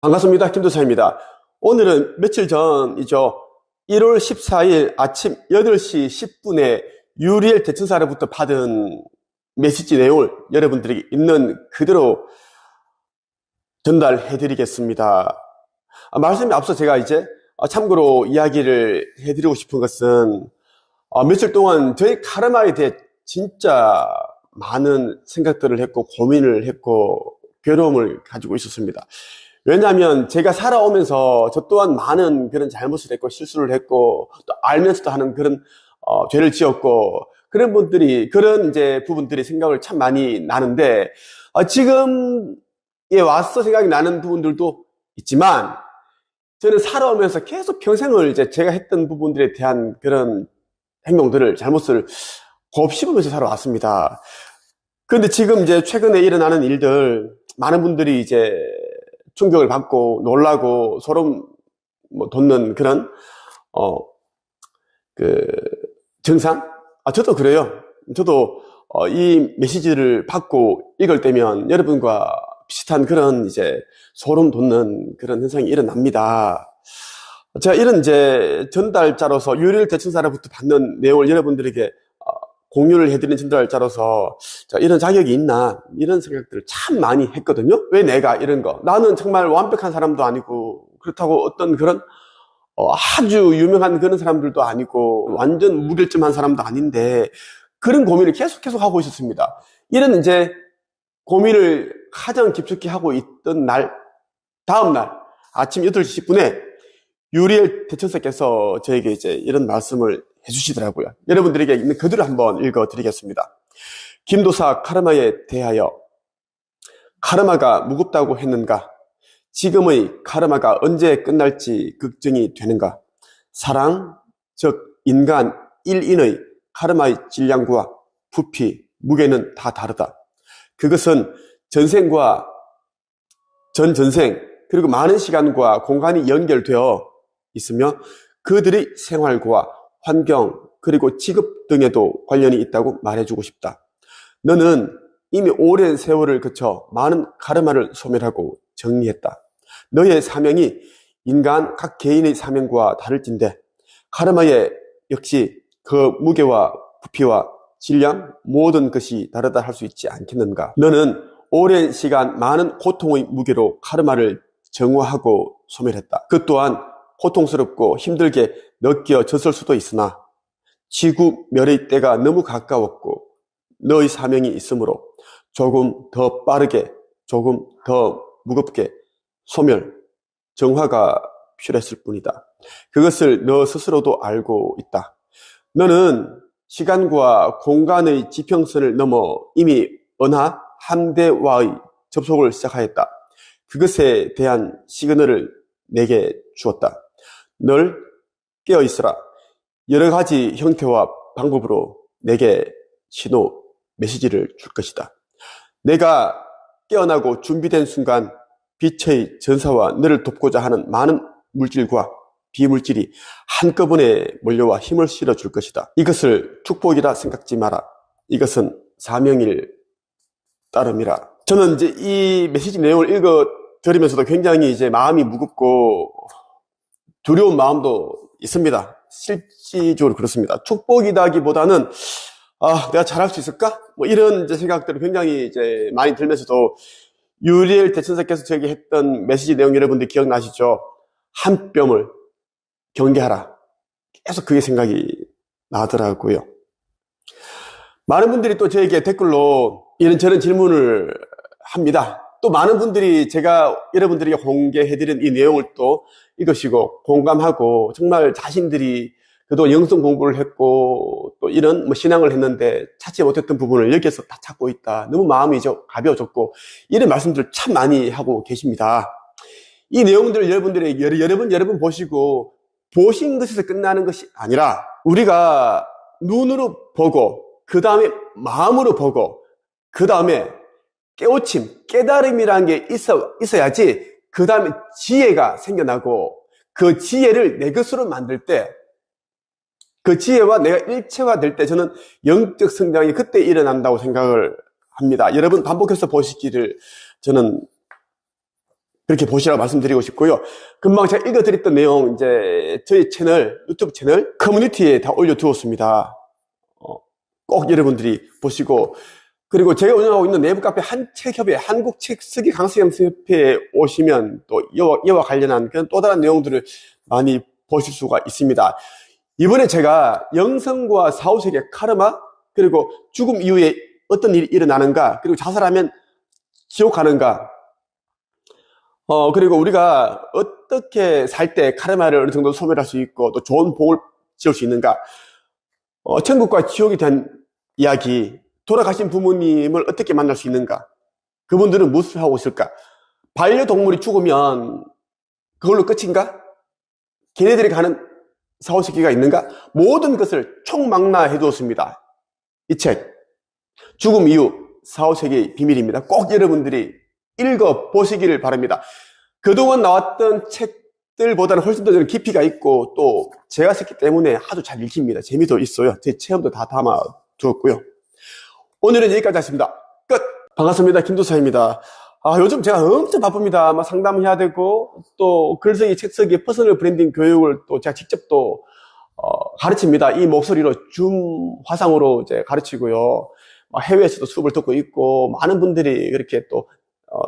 반갑습니다. 김도사입니다. 오늘은 며칠 전이죠. 1월 14일 아침 8시 10분에 유리엘 대천사로부터 받은 메시지 내용을 여러분들에게 있는 그대로 전달해 드리겠습니다. 말씀에 앞서 제가 이제 참고로 이야기를 해드리고 싶은 것은 며칠 동안 저희 카르마에 대해 진짜 많은 생각들을 했고 고민을 했고 괴로움을 가지고 있었습니다. 왜냐하면 제가 살아오면서 저 또한 많은 그런 잘못을 했고 실수를 했고 또 알면서도 하는 그런 죄를 지었고 그런 분들이 그런 이제 부분들이 생각을 참 많이 나는데 지금에 와서 생각이 나는 부분들도 있지만 저는 살아오면서 계속 평생을 이제 제가 했던 부분들에 대한 그런 행동들을 잘못을 곱씹으면서 살아왔습니다. 그런데 지금 이제 최근에 일어나는 일들 많은 분들이 이제 충격을 받고 놀라고 소름 돋는 그런 그 증상? 저도 그래요. 저도 이 메시지를 받고 읽을 때면 여러분과 비슷한 그런 이제 소름 돋는 그런 현상이 일어납니다. 제가 이런 이제 전달자로서 유리엘 대천사로부터 받는 내용을 여러분들에게 공유를 해드리는 전달자로서 이런 자격이 있나 이런 생각들을 참 많이 했거든요. 왜 내가 이런 거, 나는 정말 완벽한 사람도 아니고 그렇다고 어떤 그런 아주 유명한 그런 사람들도 아니고 완전 무결점한 사람도 아닌데 그런 고민을 계속 하고 있었습니다. 이런 이제 고민을 가장 깊숙이 하고 있던 날, 다음 날 아침 8시 10분에 유리엘 대천사께서 저에게 이제 이런 말씀을 해주시더라고요. 여러분들에게 있는 그대로 한번 읽어드리겠습니다. 김도사 카르마에 대하여 카르마가 무겁다고 했는가? 지금의 카르마가 언제 끝날지 걱정이 되는가? 사랑, 즉 인간 1인의 카르마의 질량과 부피, 무게는 다 다르다. 그것은 전생과 전전생 그리고 많은 시간과 공간이 연결되어 있으며 그들의 생활과 환경 그리고 직업 등에도 관련이 있다고 말해주고 싶다. 너는 이미 오랜 세월을 거쳐 많은 카르마를 소멸하고 정리했다. 너의 사명이 인간 각 개인의 사명과 다를진데 카르마에 역시 그 무게와 부피와 질량 모든 것이 다르다 할 수 있지 않겠는가? 너는 오랜 시간 많은 고통의 무게로 카르마를 정화하고 소멸했다. 그 또한 고통스럽고 힘들게 느껴졌을 수도 있으나 지구 멸의 때가 너무 가까웠고 너의 사명이 있으므로 조금 더 빠르게 조금 더 무겁게 소멸, 정화가 필요했을 뿐이다. 그것을 너 스스로도 알고 있다. 너는 시간과 공간의 지평선을 넘어 이미 은하 함대와의 접촉을 시작하였다. 그것에 대한 시그널을 내게 주었다. 널 깨어있으라. 여러 가지 형태와 방법으로 내게 신호, 메시지를 줄 것이다. 내가 깨어나고 준비된 순간 빛의 전사와 너를 돕고자 하는 많은 물질과 비물질이 한꺼번에 몰려와 힘을 실어줄 것이다. 이것을 축복이라 생각지 마라. 이것은 사명일 따름이라. 저는 이제 이 메시지 내용을 읽어드리면서도 굉장히 이제 마음이 무겁고 두려운 마음도 있습니다. 실질적으로 그렇습니다. 축복이다기보다는 내가 잘할 수 있을까? 이런 이제 생각들이 굉장히 이제 많이 들면서도 유리엘 대천사께서 저에게 했던 메시지 내용 여러분들 기억나시죠? 한 뼘을 경계하라. 계속 그게 생각이 나더라고요. 많은 분들이 또 저에게 댓글로 이런저런 질문을 합니다. 또 많은 분들이 제가 여러분들에게 공개해드린 이 내용을 또 읽으시고 공감하고 정말 자신들이 그동안 영성 공부를 했고 또 이런 신앙을 했는데 찾지 못했던 부분을 여기에서 다 찾고 있다. 너무 마음이 가벼워졌고 이런 말씀들을 참 많이 하고 계십니다. 이 내용들을 여러분들이 여러 번 보시고 보신 것에서 끝나는 것이 아니라 우리가 눈으로 보고 그 다음에 마음으로 보고 그 다음에 깨우침, 깨달음이라는 게 있어야지 그 다음에 지혜가 생겨나고 그 지혜를 내 것으로 만들 때 그 지혜와 내가 일체화될 때 저는 영적 성장이 그때 일어난다고 생각을 합니다. 여러분 반복해서 보시기를 저는 그렇게 보시라고 말씀드리고 싶고요. 금방 제가 읽어드렸던 내용, 이제 저희 채널, 유튜브 채널 커뮤니티에 다 올려두었습니다. 꼭 여러분들이 보시고, 그리고 제가 운영하고 있는 내부 카페 한책협회, 한국책쓰기 강사협회에 오시면 또 이와 관련한 그런 또 다른 내용들을 많이 보실 수가 있습니다. 이번에 제가 영성과 사후세계 카르마, 그리고 죽음 이후에 어떤 일이 일어나는가, 그리고 자살하면 지옥 가는가, 그리고 우리가 어떻게 살 때 카르마를 어느 정도 소멸할 수 있고 또 좋은 복을 지을 수 있는가, 천국과 지옥에 대한 이야기, 돌아가신 부모님을 어떻게 만날 수 있는가, 그분들은 무엇을 하고 있을까, 반려동물이 죽으면 그걸로 끝인가, 걔네들이 가는 사후세계가 있는가, 모든 것을 총망라해 두었습니다. 이 책, 죽음 이후 사후세계의 비밀입니다. 꼭 여러분들이 읽어보시기를 바랍니다. 그동안 나왔던 책들보다는 훨씬 더 깊이가 있고 또 제가 썼기 때문에 아주 잘 읽힙니다. 재미도 있어요. 제 체험도 다 담아두었고요. 오늘은 여기까지 하겠습니다. 끝! 반갑습니다. 김도사입니다. 요즘 제가 엄청 바쁩니다. 상담해야 되고 또 글쓰기, 책쓰기, 퍼스널 브랜딩 교육을 또 제가 직접 또 가르칩니다. 이 목소리로 줌 화상으로 이제 가르치고요. 해외에서도 수업을 듣고 있고 많은 분들이 그렇게 또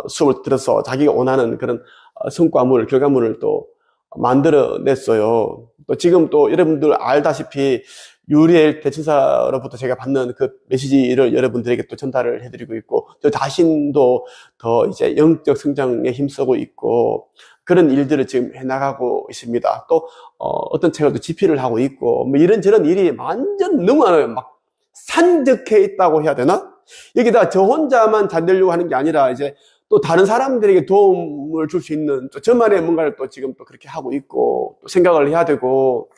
수업을 들어서 자기가 원하는 그런 성과물, 결과물을 또 만들어냈어요. 또 지금 또 여러분들 알다시피 유리엘 대천사로부터 제가 받는 그 메시지를 여러분들에게 또 전달을 해드리고 있고, 저 자신도 더 이제 영적 성장에 힘쓰고 있고, 그런 일들을 지금 해나가고 있습니다. 또, 어떤 책을 또 집필을 하고 있고, 이런저런 일이 완전 너무 많아요. 산적해 있다고 해야 되나? 여기다 저 혼자만 잘 되려고 하는 게 아니라 이제 또 다른 사람들에게 도움을 줄 수 있는 또 저만의 뭔가를 또 지금 또 그렇게 하고 있고 또 생각을 해야 되고,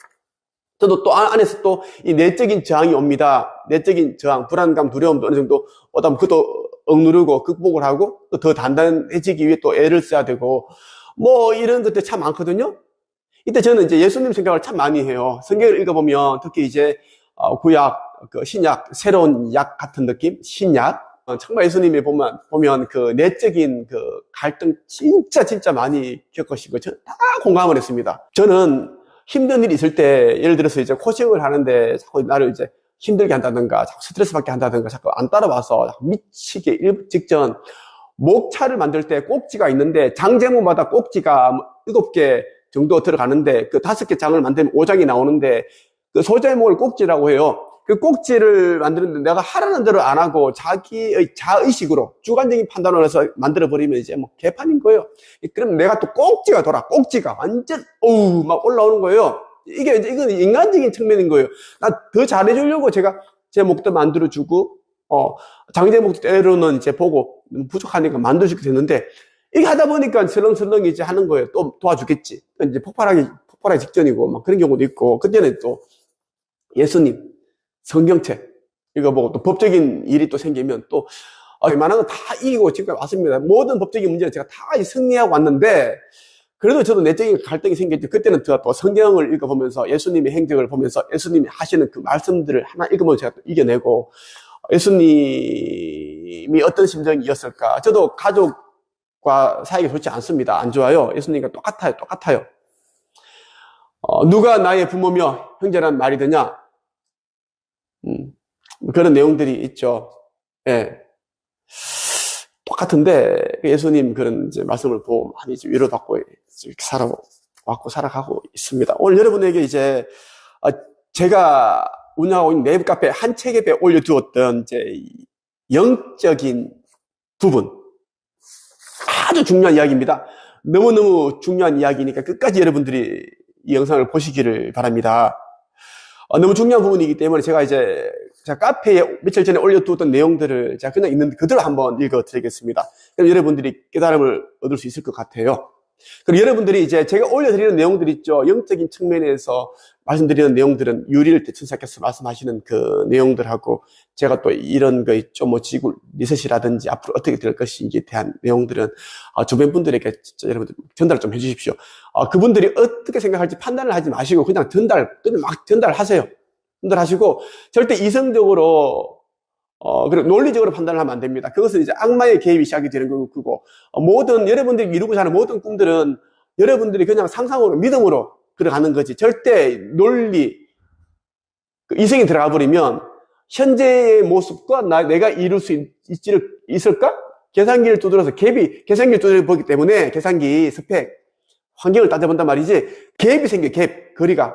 저도 또 안에서 또 이 내적인 저항이 옵니다. 내적인 저항, 불안감, 두려움도 어느 정도 오다 보면 그것도 억누르고 극복을 하고 또 더 단단해지기 위해 또 애를 써야 되고 이런 것들 참 많거든요. 이때 저는 이제 예수님 생각을 참 많이 해요. 성경을 읽어보면 특히 이제 구약, 신약, 새로운 약 같은 느낌? 신약? 정말 예수님이 보면 그 내적인 그 갈등 진짜 많이 겪으시고 저는 다 공감을 했습니다. 저는 힘든 일이 있을 때 예를 들어서 이제 코칭을 하는데 자꾸 나를 이제 힘들게 한다든가 자꾸 스트레스 받게 한다든가 자꾸 안 따라와서 자꾸 미치게 직전 목차를 만들 때 꼭지가 있는데 장 제목마다 꼭지가 7개 정도 들어가는데 그 5개 장을 만들면 5장이 나오는데 그 소제목을 꼭지라고 해요. 그 꼭지를 만드는데 내가 하라는 대로 안 하고 자기의 자의식으로 주관적인 판단을 해서 만들어버리면 이제 개판인 거예요. 그럼 내가 또 꼭지가 꼭지가 완전, 막 올라오는 거예요. 이건 인간적인 측면인 거예요. 나 더 잘해주려고 제가 제 목도 만들어주고, 장제목도 때로는 이제 보고 부족하니까 만들어주게 됐는데, 이게 하다 보니까 설렁설렁 이제 하는 거예요. 또 도와주겠지. 이제 폭발하기 직전이고, 그런 경우도 있고, 그때는 또 예수님, 성경책 읽어보고 또 법적인 일이 또 생기면 또 웬만한 건 다 이기고 지금까지 왔습니다. 모든 법적인 문제를 제가 다 승리하고 왔는데 그래도 저도 내적인 갈등이 생겼죠. 그때는 제가 또 성경을 읽어보면서 예수님의 행적을 보면서 예수님이 하시는 그 말씀들을 하나 읽으면 제가 또 이겨내고 예수님이 어떤 심정이었을까. 저도 가족과 사이가 좋지 않습니다. 안 좋아요. 예수님과 똑같아요. 누가 나의 부모며 형제란 말이 되냐? 그런 내용들이 있죠. 예. 똑같은데, 예수님 그런 이제 말씀을 보고 많이 위로받고 이렇게 살아가고 있습니다. 오늘 여러분에게 이제, 제가 운영하고 있는 내부 카페 한 책에 올려두었던 이제 영적인 부분. 아주 중요한 이야기입니다. 너무너무 중요한 이야기니까 끝까지 여러분들이 이 영상을 보시기를 바랍니다. 너무 중요한 부분이기 때문에 제가 카페에 며칠 전에 올려두었던 내용들을 제가 그냥 있는 그대로 한번 읽어드리겠습니다. 그럼 여러분들이 깨달음을 얻을 수 있을 것 같아요. 그리고 여러분들이 이제 제가 올려드리는 내용들 있죠. 영적인 측면에서 말씀드리는 내용들은 유리엘 대천사께서 말씀하시는 그 내용들하고 제가 또 이런 거 있죠. 지구 리셋이라든지 앞으로 어떻게 될 것인지에 대한 내용들은 주변 분들에게 진짜 여러분들 전달 좀 해주십시오. 그분들이 어떻게 생각할지 판단을 하지 마시고 그냥 막 전달하세요. 전달하시고 절대 이성적으로 그리고 논리적으로 판단을 하면 안 됩니다. 그것은 이제 악마의 개입이 시작이 되는 거고, 모든, 여러분들이 이루고자 하는 모든 꿈들은 여러분들이 그냥 상상으로, 믿음으로 들어가는 거지. 절대 논리, 이성이 들어가 버리면, 현재의 모습과 내가 이룰 수 있을까? 계산기를 두드려서 계산기를 두드려 보기 때문에 계산기 스펙, 환경을 따져본단 말이지, 갭이 생겨, 갭. 거리가,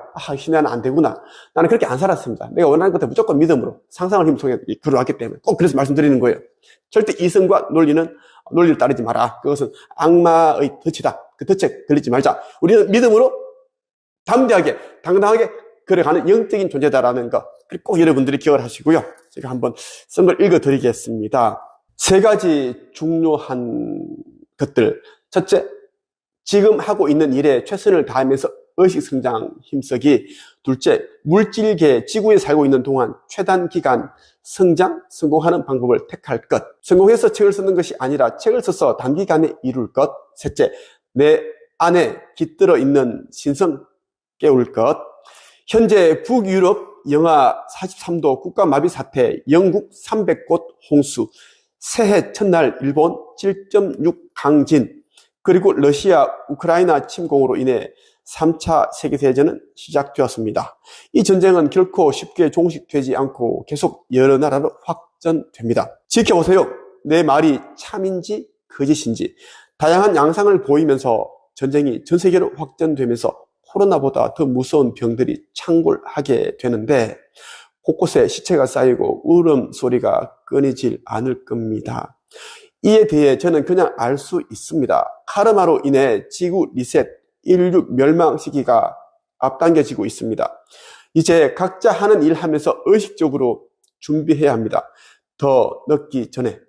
나는 안 되구나. 나는 그렇게 안 살았습니다. 내가 원하는 것들 무조건 믿음으로, 상상을 힘 속에 들어왔기 때문에 꼭 그래서 말씀드리는 거예요. 절대 이성과 논리를 따르지 마라. 그것은 악마의 덫이다. 그 덫에 걸리지 말자. 우리는 믿음으로 담대하게, 당당하게 걸어가는 영적인 존재다라는 거. 꼭 여러분들이 기억을 하시고요. 제가 한번 쓴 걸 읽어드리겠습니다. 3가지 중요한 것들. 첫째, 지금 하고 있는 일에 최선을 다하면서 의식성장 힘쓰기. 둘째, 물질계 지구에 살고 있는 동안 최단 기간 성공하는 방법을 택할 것. 성공해서 책을 쓰는 것이 아니라 책을 써서 단기간에 이룰 것. 셋째, 내 안에 깃들어 있는 신성 깨울 것. 현재 북유럽 영하 43도 국가마비 사태, 영국 300곳 홍수, 새해 첫날 일본 7.6 강진, 그리고 러시아, 우크라이나 침공으로 인해 3차 세계대전은 시작되었습니다. 이 전쟁은 결코 쉽게 종식되지 않고 계속 여러 나라로 확전됩니다. 지켜보세요. 내 말이 참인지 거짓인지. 다양한 양상을 보이면서 전쟁이 전 세계로 확전되면서 코로나보다 더 무서운 병들이 창궐하게 되는데 곳곳에 시체가 쌓이고 울음소리가 끊이질 않을 겁니다. 이에 대해 저는 그냥 알 수 있습니다. 카르마로 인해 지구 리셋, 인류 멸망 시기가 앞당겨지고 있습니다. 이제 각자 하는 일 하면서 의식적으로 준비해야 합니다. 더 늦기 전에.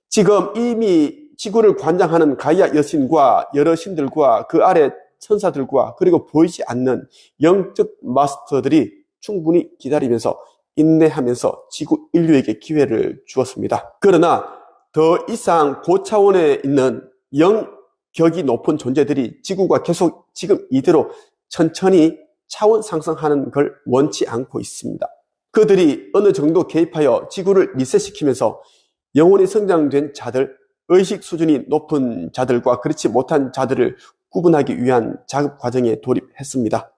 지금 이미 지구를 관장하는 가이아 여신과 여러 신들과 그 아래 천사들과 그리고 보이지 않는 영적 마스터들이 충분히 기다리면서 인내하면서 지구 인류에게 기회를 주었습니다. 그러나 더 이상 고차원에 있는 영격이 높은 존재들이 지구가 계속 지금 이대로 천천히 차원 상승하는 걸 원치 않고 있습니다. 그들이 어느 정도 개입하여 지구를 리셋시키면서 영혼이 성장된 자들, 의식 수준이 높은 자들과 그렇지 못한 자들을 구분하기 위한 작업 과정에 돌입했습니다.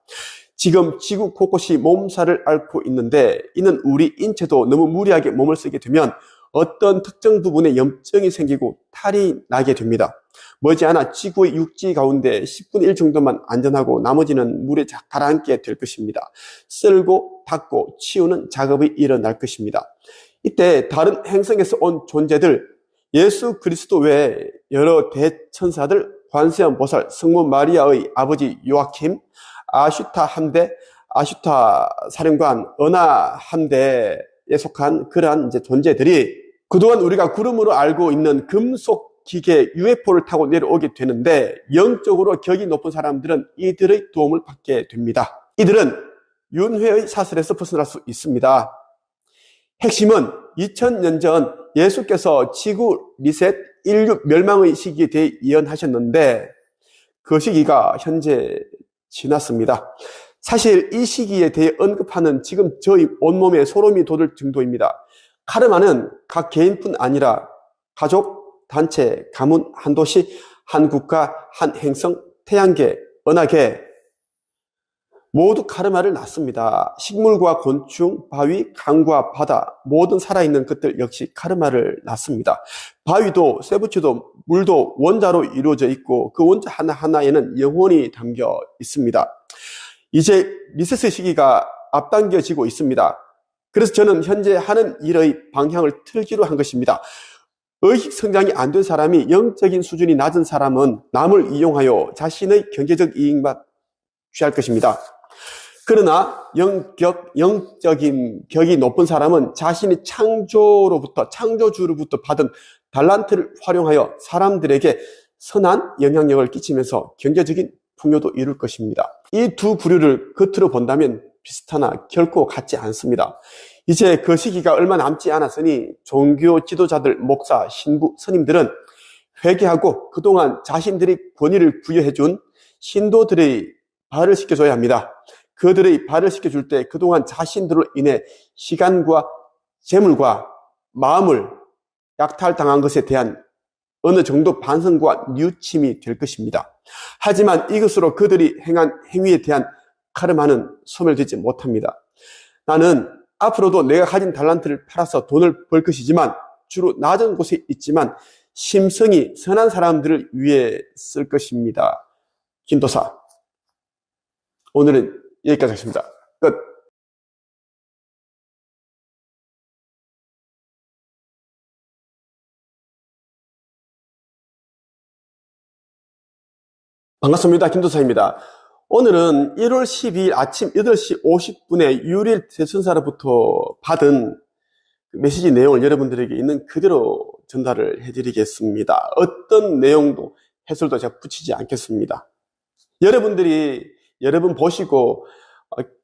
지금 지구 곳곳이 몸살을 앓고 있는데 이는 우리 인체도 너무 무리하게 몸을 쓰게 되면 어떤 특정 부분에 염증이 생기고 탈이 나게 됩니다. 머지않아 지구의 육지 가운데 10분의 1 정도만 안전하고 나머지는 물에 가라앉게 될 것입니다. 쓸고 닦고 치우는 작업이 일어날 것입니다. 이때 다른 행성에서 온 존재들, 예수 그리스도 외에 여러 대천사들, 관세음 보살, 성모 마리아의 아버지 요아킴, 아슈타 함대, 아슈타 사령관, 은하 함대에 속한 그러한 이제 존재들이 그동안 우리가 구름으로 알고 있는 금속 기계 UFO를 타고 내려오게 되는데 영적으로 격이 높은 사람들은 이들의 도움을 받게 됩니다. 이들은 윤회의 사슬에서 벗어날 수 있습니다. 핵심은 2000년 전 예수께서 지구 리셋, 인류 멸망의 시기에 대해 예언하셨는데 그 시기가 현재 지났습니다. 사실 이 시기에 대해 언급하는 지금 저희 온몸에 소름이 돋을 정도입니다. 카르마는 각 개인뿐 아니라 가족, 단체, 가문, 한 도시, 한 국가, 한 행성, 태양계, 은하계 모두 카르마를 낳습니다. 식물과 곤충, 바위, 강과 바다 모든 살아있는 것들 역시 카르마를 낳습니다. 바위도 쇠붙이도 물도 원자로 이루어져 있고 그 원자 하나하나에는 영혼이 담겨 있습니다. 이제 리셋의 시기가 앞당겨지고 있습니다. 그래서 저는 현재 하는 일의 방향을 틀기로 한 것입니다. 의식 성장이 안 된 사람이 영적인 수준이 낮은 사람은 남을 이용하여 자신의 경제적 이익만 취할 것입니다. 그러나 영적인 격이 높은 사람은 자신이 창조주로부터 받은 달란트를 활용하여 사람들에게 선한 영향력을 끼치면서 경제적인 풍요도 이룰 것입니다. 이 두 부류를 겉으로 본다면 비슷하나 결코 같지 않습니다. 이제 그 시기가 얼마 남지 않았으니 종교 지도자들, 목사, 신부, 스님들은 회개하고 그동안 자신들이 권위를 부여해준 신도들의 발을 씻겨줘야 합니다. 그들의 발을 씻겨줄 때 그동안 자신들로 인해 시간과 재물과 마음을 약탈당한 것에 대한 어느 정도 반성과 뉘우침이 될 것입니다. 하지만 이것으로 그들이 행한 행위에 대한 카르마는 소멸되지 못합니다. 나는 앞으로도 내가 가진 달란트를 팔아서 돈을 벌 것이지만 주로 낮은 곳에 있지만 심성이 선한 사람들을 위해 쓸 것입니다. 김도사, 오늘은 여기까지 하겠습니다. 끝. 반갑습니다. 김도사입니다. 오늘은 1월 12일 아침 8시 50분에 유리엘 대천사로부터 받은 메시지 내용을 여러분들에게 있는 그대로 전달을 해드리겠습니다. 어떤 내용도 해설도 제가 붙이지 않겠습니다. 여러분 보시고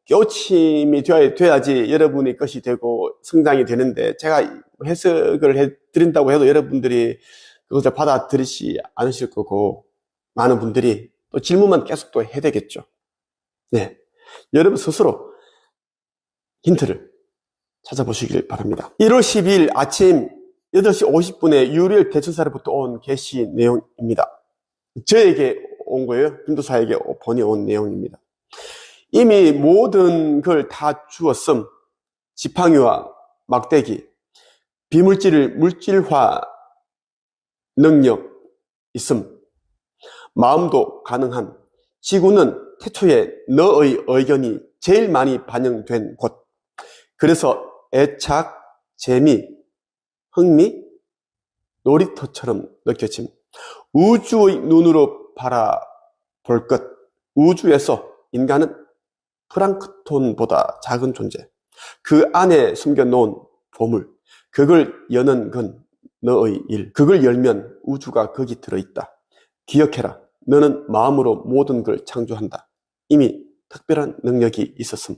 깨우침이 돼야지 여러분의 것이 되고 성장이 되는데, 제가 해석을 해드린다고 해도 여러분들이 그것을 받아들이지 않으실 거고, 많은 분들이 또 질문만 계속 또 해야 되겠죠. 네, 여러분 스스로 힌트를 찾아보시길 바랍니다. 1월 12일 아침 8시 50분에 유리엘 대천사로부터 온 계시 내용입니다. 저에게 온 거예요. 김도사에게 보내온 내용입니다. 이미 모든 걸 다 주었음. 지팡이와 막대기, 비물질을 물질화 능력 있음. 마음도 가능한 지구는 태초에 너의 의견이 제일 많이 반영된 곳. 그래서 애착, 재미, 흥미, 놀이터처럼 느껴짐. 우주의 눈으로 바라볼 것. 우주에서 인간은 플랑크톤보다 작은 존재. 그 안에 숨겨놓은 보물. 그걸 여는 건 너의 일. 그걸 열면 우주가 거기 들어있다. 기억해라. 너는 마음으로 모든 걸 창조한다. 이미 특별한 능력이 있었음.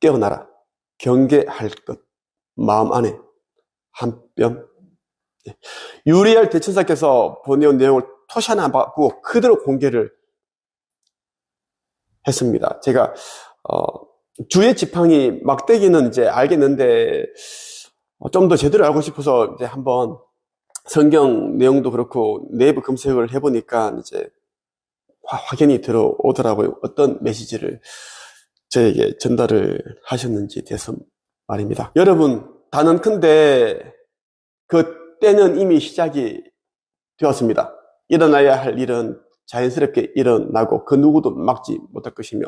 깨어나라. 경계할 것. 마음 안에 한 뼘. 유리엘 대천사께서 보내온 내용을 토시 하나 받고 그대로 공개를 했습니다. 제가 주의 지팡이 막대기는 이제 알겠는데 좀 더 제대로 알고 싶어서 이제 한번 성경 내용도 그렇고 네이버 검색을 해보니까 이제 확연히 들어오더라고요. 어떤 메시지를 저에게 전달을 하셨는지 대해서 말입니다. 여러분, 단언컨대 그 때는 이미 시작이 되었습니다. 일어나야 할 일은 자연스럽게 일어나고 그 누구도 막지 못할 것이며,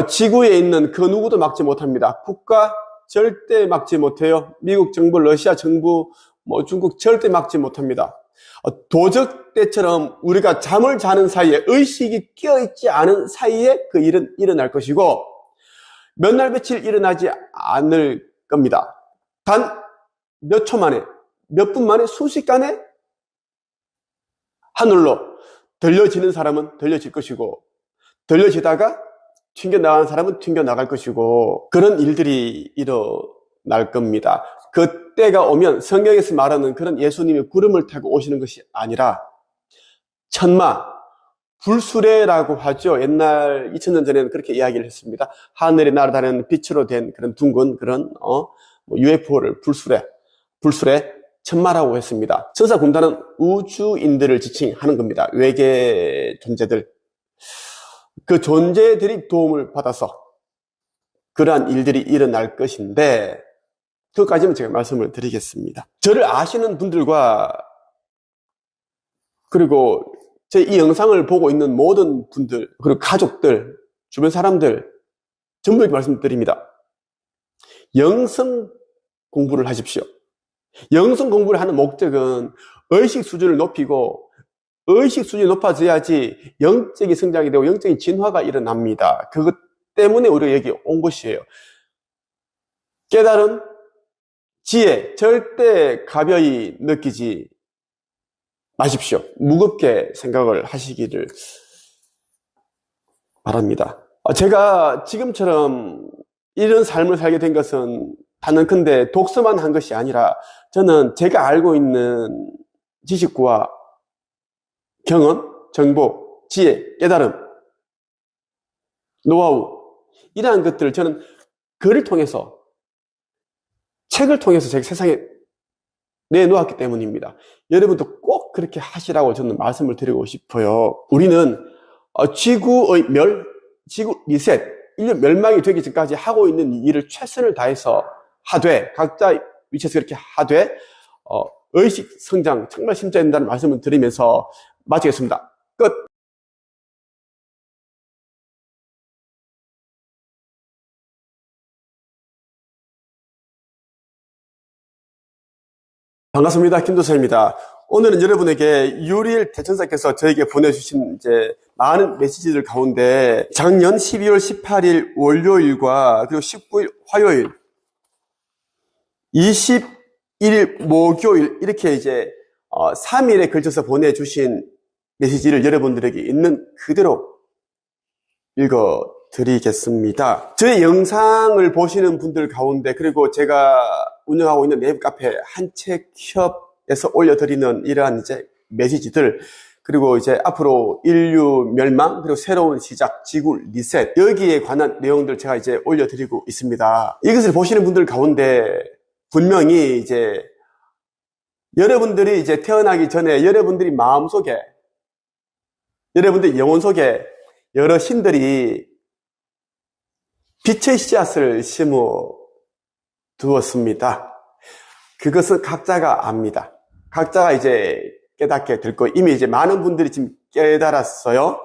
지구에 있는 그 누구도 막지 못합니다. 국가 절대 막지 못해요. 미국 정부, 러시아 정부, 중국 절대 막지 못합니다. 도적 때처럼 우리가 잠을 자는 사이에, 의식이 끼어있지 않은 사이에 그 일은 일어날 것이고, 몇 날 며칠 일어나지 않을 겁니다. 단 몇 초 만에, 몇 분 만에, 순식간에 하늘로 들려지는 사람은 들려질 것이고, 들려지다가 튕겨나가는 사람은 튕겨나갈 것이고, 그런 일들이 일어날 겁니다. 그때가 오면 성경에서 말하는 그런 예수님이 구름을 타고 오시는 것이 아니라 천마, 불수레라고 하죠. 옛날 2000년 전에는 그렇게 이야기를 했습니다. 하늘에 날아다니는 빛으로 된 그런 둥근 그런 UFO를 불수레 천마라고 했습니다. 천사 군단은 우주인들을 지칭하는 겁니다. 외계 존재들. 그 존재들이 도움을 받아서 그러한 일들이 일어날 것인데, 그것까지는 제가 말씀을 드리겠습니다. 저를 아시는 분들과 그리고 제 이 영상을 보고 있는 모든 분들, 그리고 가족들, 주변 사람들 전부에게 말씀드립니다. 영성 공부를 하십시오. 영성 공부를 하는 목적은 의식 수준을 높이고, 의식 수준이 높아져야지 영적인 성장이 되고 영적인 진화가 일어납니다. 그것 때문에 우리가 여기 온 것이에요. 깨달음, 지혜, 절대 가벼이 느끼지 마십시오. 무겁게 생각을 하시기를 바랍니다. 제가 지금처럼 이런 삶을 살게 된 것은 단언컨대 독서만 한 것이 아니라, 저는 제가 알고 있는 지식과 경험, 정보, 지혜, 깨달음, 노하우, 이러한 것들을 저는 글을 통해서 책을 통해서 제가 세상에 내놓았기 때문입니다. 여러분도 꼭 그렇게 하시라고 저는 말씀을 드리고 싶어요. 우리는 지구의 지구 리셋, 인류 멸망이 되기 전까지 하고 있는 일을 최선을 다해서 하되, 각자 위치에서 그렇게 하되, 의식 성장 정말 심자야 된다는 말씀을 드리면서 마치겠습니다. 끝. 반갑습니다. 김도사입니다. 오늘은 여러분에게 유리엘 대천사께서 저에게 보내주신 많은 메시지들 가운데 작년 12월 18일 월요일과 그리고 19일 화요일, 21일 목요일 이렇게 3일에 걸쳐서 보내주신 메시지를 여러분들에게 있는 그대로 읽어드리겠습니다. 저의 영상을 보시는 분들 가운데, 그리고 제가 운영하고 있는 네이버 카페 한책협에서 올려드리는 이러한 메시지들, 그리고 앞으로 인류 멸망, 그리고 새로운 시작, 지구 리셋, 여기에 관한 내용들 제가 올려드리고 있습니다. 이것을 보시는 분들 가운데 분명히 여러분들이 태어나기 전에 여러분들이 마음속에, 여러분들 영혼 속에 여러 신들이 빛의 씨앗을 심어 두었습니다. 그것은 각자가 압니다. 각자가 깨닫게 될 거예요. 이미 많은 분들이 지금 깨달았어요.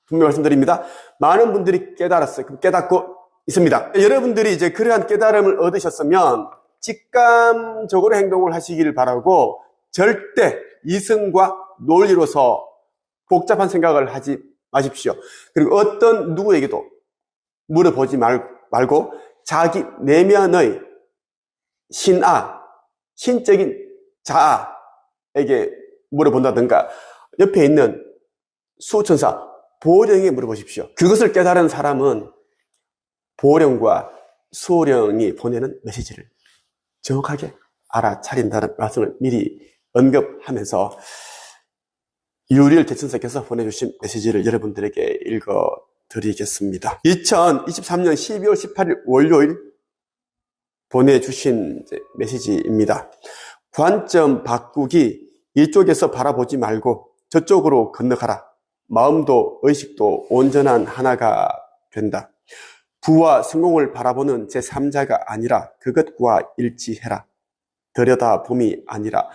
분명히 말씀드립니다. 많은 분들이 깨달았어요. 깨닫고 있습니다. 여러분들이 그러한 깨달음을 얻으셨으면 직감적으로 행동을 하시기를 바라고, 절대 이성과 논리로서 복잡한 생각을 하지 마십시오. 그리고 어떤 누구에게도 물어보지 말고 자기 내면의 신적인 자아에게 물어본다든가 옆에 있는 수호천사 보령에게 물어보십시오. 그것을 깨달은 사람은 보령과 수호령이 보내는 메시지를 정확하게 알아차린다는 말씀을 미리 언급하면서 유리엘 대천사께서 보내주신 메시지를 여러분들에게 읽어드리겠습니다. 2023년 12월 18일 월요일 보내주신 메시지입니다. 관점 바꾸기, 이쪽에서 바라보지 말고 저쪽으로 건너가라. 마음도 의식도 온전한 하나가 된다. 부와 성공을 바라보는 제3자가 아니라 그것과 일치해라. 들여다봄이 아니라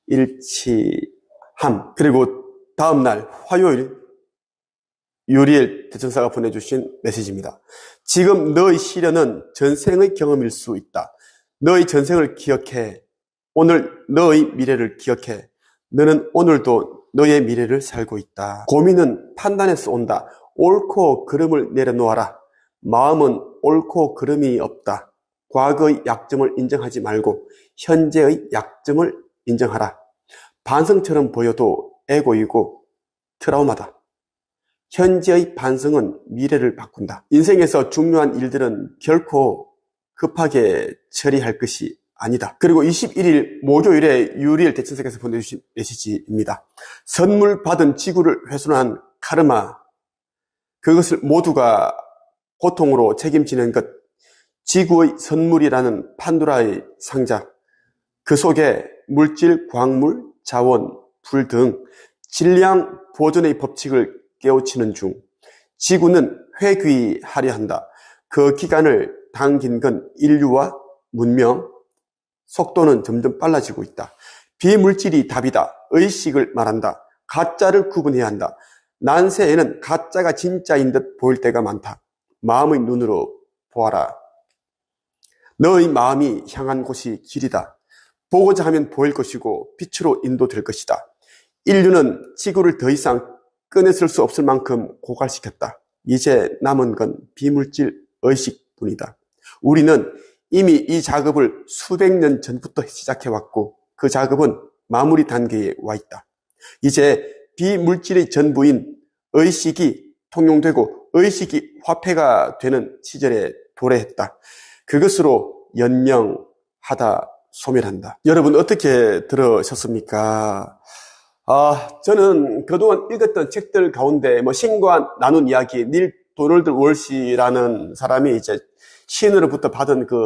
일치함. 그리고 다음날 화요일 유리엘 대천사가 보내주신 메시지입니다. 지금 너의 시련은 전생의 경험일 수 있다. 너의 전생을 기억해. 오늘 너의 미래를 기억해. 너는 오늘도 너의 미래를 살고 있다. 고민은 판단에서 온다. 옳고 그름을 내려놓아라. 마음은 옳고 그름이 없다. 과거의 약점을 인정하지 말고 현재의 약점을 인정하라. 반성처럼 보여도 에고이고 트라우마다. 현재의 반성은 미래를 바꾼다. 인생에서 중요한 일들은 결코 급하게 처리할 것이 아니다. 그리고 21일 목요일에 유리엘 대천사께서 보내주신 메시지입니다. 선물 받은 지구를 훼손한 카르마, 그것을 모두가 고통으로 책임지는 것, 지구의 선물이라는 판도라의 상자, 그 속에 물질, 광물, 자원, 불 등 질량 보존의 법칙을 깨우치는 중 지구는 회귀하려 한다. 그 기간을 당긴 건 인류와 문명, 속도는 점점 빨라지고 있다. 비물질이 답이다. 의식을 말한다. 가짜를 구분해야 한다. 난세에는 가짜가 진짜인 듯 보일 때가 많다. 마음의 눈으로 보아라. 너의 마음이 향한 곳이 길이다. 보고자 하면 보일 것이고 빛으로 인도될 것이다. 인류는 지구를 더 이상 꺼내쓸 수 없을 만큼 고갈시켰다. 이제 남은 건 비물질 의식뿐이다. 우리는 이미 이 작업을 수백 년 전부터 시작해왔고 그 작업은 마무리 단계에 와 있다. 이제 비물질의 전부인 의식이 통용되고 의식이 화폐가 되는 시절에 도래했다. 그것으로 연명하다, 소멸한다. 여러분 어떻게 들으셨습니까? 저는 그동안 읽었던 책들 가운데 신과 나눈 이야기, 닐 도널드 월시라는 사람이 신으로부터 받은 그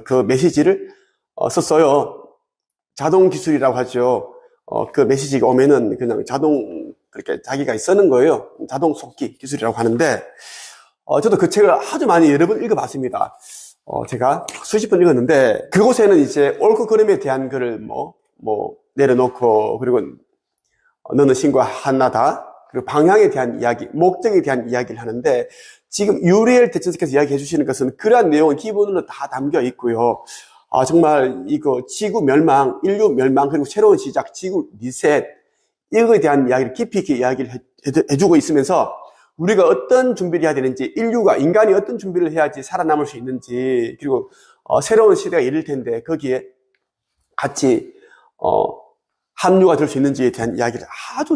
그 메시지를 썼어요. 자동 기술이라고 하죠. 그 메시지가 오면은 그냥 자동 그렇게 자기가 쓰는 거예요. 자동 속기 기술이라고 하는데, 저도 그 책을 아주 많이 여러 번 읽어봤습니다. 제가 수십 번 읽었는데, 그곳에는 이제 옳고 그름에 대한 글을 내려놓고, 그리고 너는 신과 하나다. 그리고 방향에 대한 이야기, 목적에 대한 이야기를 하는데, 지금 유리엘 대천사께서 이야기해 주시는 것은 그러한 내용은 기본으로 다 담겨 있고요. 정말 이거 지구 멸망, 인류 멸망, 그리고 새로운 시작, 지구 리셋, 이거에 대한 이야기를 깊이 있게 이야기를 해주고 있으면서 우리가 어떤 준비를 해야 되는지, 인간이 어떤 준비를 해야지 살아남을 수 있는지, 그리고 새로운 시대가 이를 텐데 거기에 같이 합류가 될 수 있는지에 대한 이야기를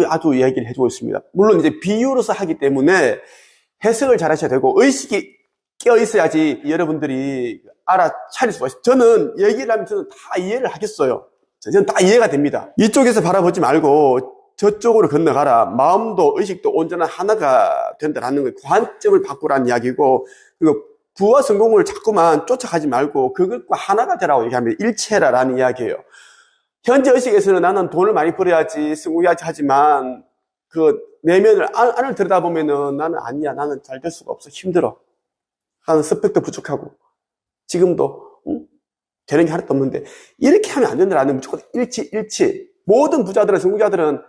아주 이야기를 해주고 있습니다. 물론 이제 비유로서 하기 때문에 해석을 잘 하셔야 되고 의식이 깨어 있어야지 여러분들이 알아차릴 수가 있어요. 저는 얘기를 하면 저는 다 이해를 하겠어요. 저는 다 이해가 됩니다. 이쪽에서 바라보지 말고 저쪽으로 건너가라. 마음도 의식도 온전한 하나가 된다라는 거예요. 관점을 바꾸라는 이야기고, 그리고 부와 성공을 자꾸만 쫓아가지 말고 그것과 하나가 되라고 얘기하면 일체라라는 이야기예요. 현재 의식에서는 나는 돈을 많이 벌어야지, 성공해야지 하지만 그 내면을 안을 들여다보면은 나는 아니야. 나는 잘 될 수가 없어. 힘들어. 나는 스펙도 부족하고 지금도 되는 게 하나도 없는데 이렇게 하면 안 된다라는 무조건 일치. 모든 부자들은 성공자들은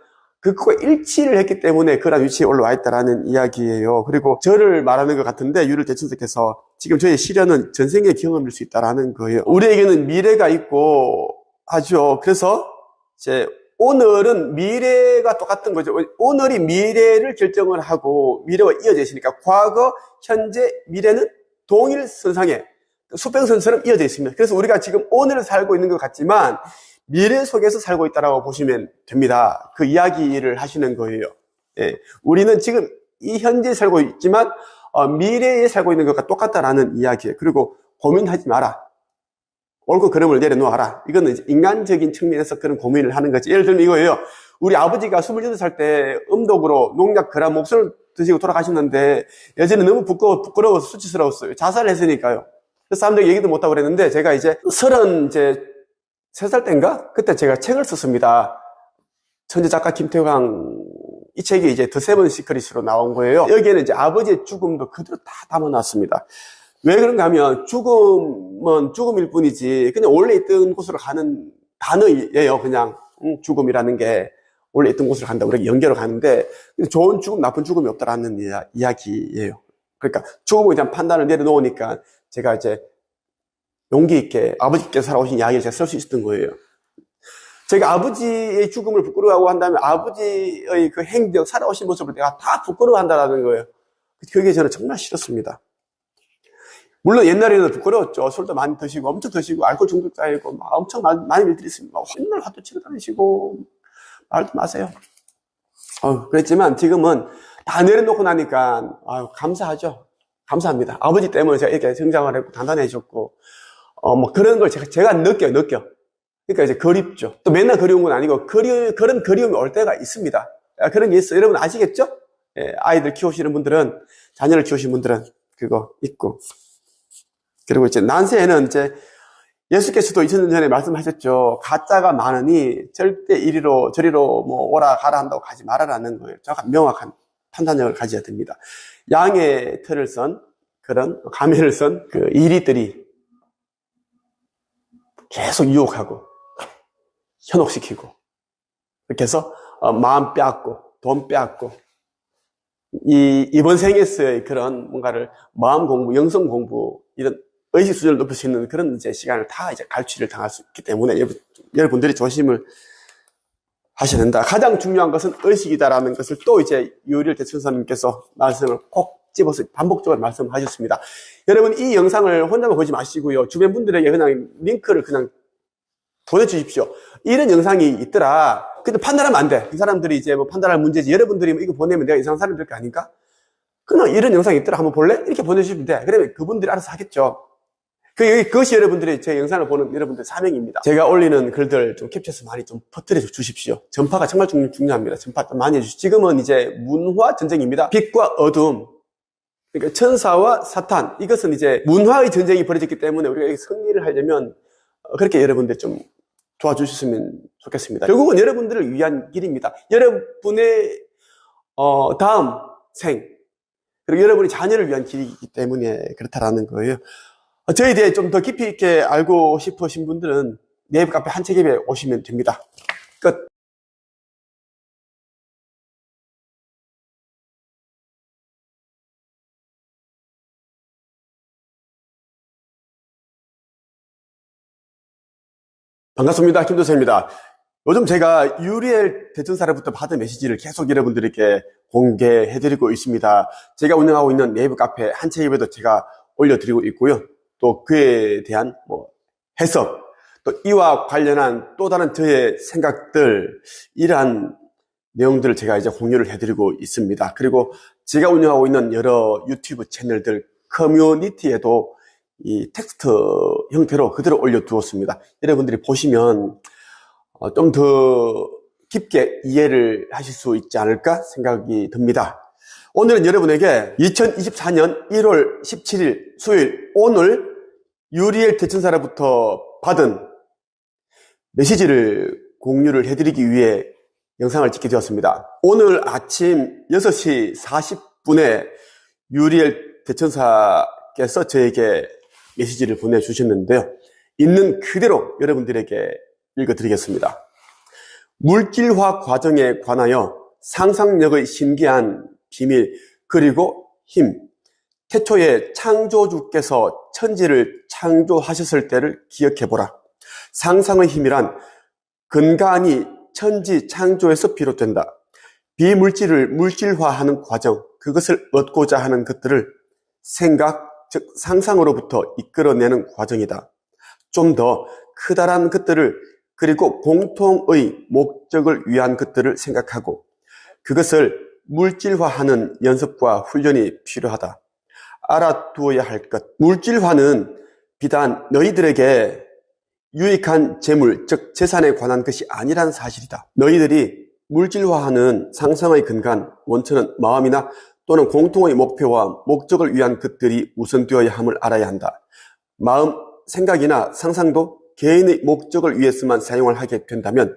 그거와 일치를 했기 때문에 그런 위치에 올라와 있다라는 이야기예요. 그리고 저를 말하는 것 같은데 유를 대천사께서 지금 저의 시련은 전생의 경험일 수 있다라는 거예요. 우리에게는 미래가 있고 하죠. 그래서 이제 오늘은 미래가 똑같은 거죠. 오늘이 미래를 결정을 하고 미래와 이어져 있으니까 과거, 현재, 미래는 동일선상에 수평선처럼 이어져 있습니다. 그래서 우리가 지금 오늘을 살고 있는 것 같지만 미래 속에서 살고 있다고 보시면 됩니다. 그 이야기를 하시는 거예요. 예, 우리는 지금 이 현재에 살고 있지만 미래에 살고 있는 것과 똑같다라는 이야기예요. 그리고 고민하지 마라. 옳고 그름을 내려놓아라. 이거는 이제 인간적인 측면에서 그런 고민을 하는 거지. 예를 들면 이거예요. 우리 아버지가 28살 때 음독으로 농약 그란 몹쓸 드시고 돌아가셨는데 예전에 너무 부끄러워서 수치스러웠어요. 자살을 했으니까요. 그래서 사람들이 얘기도 못하고 그랬는데 제가 이제 33살 때인가? 그때 제가 책을 썼습니다. 천재 작가 김태광 이 책이 이제 더 세븐 시크릿으로 나온 거예요. 여기에는 이제 아버지의 죽음도 그대로 다 담아놨습니다. 왜 그런가 하면 죽음은 죽음일 뿐이지 그냥 원래 있던 곳으로 가는 단어예요. 그냥 죽음이라는 게 원래 있던 곳으로 간다. 우리가 연결을 가는데 좋은 죽음, 나쁜 죽음이 없다라는 이야기예요. 그러니까 죽음에 대한 판단을 내려놓으니까 제가 이제 용기 있게 아버지께서 살아오신 이야기를 제가 쓸 수 있었던 거예요. 제가 아버지의 죽음을 부끄러워하고 한다면 아버지의 그 행적, 살아오신 모습을 내가 다 부끄러워한다는 거예요. 그게 저는 정말 싫었습니다. 물론 옛날에는 부끄러웠죠. 술도 많이 드시고 엄청 드시고 알코올 중독자이고 막 엄청 많이 일들이 있습니다. 맨날 화도 치러 다니시고 말도 마세요. 그랬지만 지금은 다 내려놓고 나니까 감사하죠. 감사합니다. 아버지 때문에 제가 이렇게 성장을 했고 단단해졌고 그런 걸 제가 느껴요. 그러니까 이제 그립죠. 또 맨날 그리운 건 아니고 그런 그리움이 올 때가 있습니다. 그런 게 있어요. 여러분 아시겠죠? 예, 아이들 키우시는 분들은, 자녀를 키우시는 분들은 그거 있고. 그리고 이제 난세에는 이제 예수께서도 2000년 전에 말씀하셨죠. 가짜가 많으니 절대 이리로 저리로 오라 가라 한다고 가지 말아라는 거예요. 정확한 명확한 판단력을 가져야 됩니다. 양의 털을 선 그런 가면을 선 그 이리들이 계속 유혹하고 현혹시키고 이렇게 해서 마음 빼앗고 돈 빼앗고 이번 생에서의 그런 뭔가를 마음 공부, 영성 공부 이런 의식 수준을 높일 수 있는 그런 이제 시간을 다 이제 갈취를 당할 수 있기 때문에 여러분들이 조심을 하셔야 된다. 가장 중요한 것은 의식이다라는 것을 또 이제 유리엘 대천사님께서 말씀을 꼭 집어서 반복적으로 말씀하셨습니다. 여러분 이 영상을 혼자만 보지 마시고요. 주변 분들에게 그냥 링크를 그냥 보내주십시오. 이런 영상이 있더라. 근데 판단하면 안 돼. 그 사람들이 이제 판단할 문제지. 여러분들이 이거 보내면 내가 이상한 사람이 될 거 아닌가? 그냥 이런 영상이 있더라. 한번 볼래? 이렇게 보내주시면 돼. 그러면 그분들이 알아서 하겠죠. 그것이 여러분들이 제 영상을 보는 여러분들의 사명입니다. 제가 올리는 글들 좀 캡처해서 많이 좀 퍼뜨려 주십시오. 전파가 정말 중요합니다. 전파 좀 많이 해주십시오. 지금은 이제 문화 전쟁입니다. 빛과 어둠. 그러니까 천사와 사탄, 이것은 이제 문화의 전쟁이 벌어졌기 때문에 우리가 승리를 하려면 그렇게 여러분들 좀 도와주셨으면 좋겠습니다. 결국은 여러분들을 위한 길입니다. 여러분의 다음 생, 그리고 여러분의 자녀를 위한 길이기 때문에 그렇다라는 거예요. 저에 대해 좀 더 깊이 있게 알고 싶으신 분들은 네이버 카페 한책앱에 오시면 됩니다. 끝. 반갑습니다. 김도서입니다. 요즘 제가 유리엘 대천사로부터 받은 메시지를 계속 여러분들에게 공개해드리고 있습니다. 제가 운영하고 있는 네이버 카페 한책앱에도 제가 올려드리고 있고요. 또 그에 대한 해석, 또 이와 관련한 또 다른 저의 생각들, 이러한 내용들을 제가 이제 공유를 해드리고 있습니다. 그리고 제가 운영하고 있는 여러 유튜브 채널들, 커뮤니티에도 이 텍스트 형태로 그대로 올려두었습니다. 여러분들이 보시면 좀 더 깊게 이해를 하실 수 있지 않을까 생각이 듭니다. 오늘은 여러분에게 2024년 1월 17일 수요일 오늘 유리엘 대천사로부터 받은 메시지를 공유를 해드리기 위해 영상을 찍게 되었습니다. 오늘 아침 6시 40분에 유리엘 대천사께서 저에게 메시지를 보내주셨는데요. 있는 그대로 여러분들에게 읽어드리겠습니다. 물질화 과정에 관하여 상상력의 신기한 비밀 그리고 힘, 태초에 창조주께서 천지를 창조하셨을 때를 기억해보라. 상상의 힘이란 근간이 천지 창조에서 비롯된다. 비물질을 물질화하는 과정, 그것을 얻고자 하는 것들을 생각, 즉 상상으로부터 이끌어내는 과정이다. 좀 더 크다란 것들을 그리고 공통의 목적을 위한 것들을 생각하고 그것을 물질화하는 연습과 훈련이 필요하다. 알아두어야 할 것. 물질화는 비단 너희들에게 유익한 재물, 즉 재산에 관한 것이 아니란 사실이다. 너희들이 물질화하는 상상의 근간, 원천은 마음이나 또는 공통의 목표와 목적을 위한 것들이 우선되어야 함을 알아야 한다. 마음, 생각이나 상상도 개인의 목적을 위해서만 사용을 하게 된다면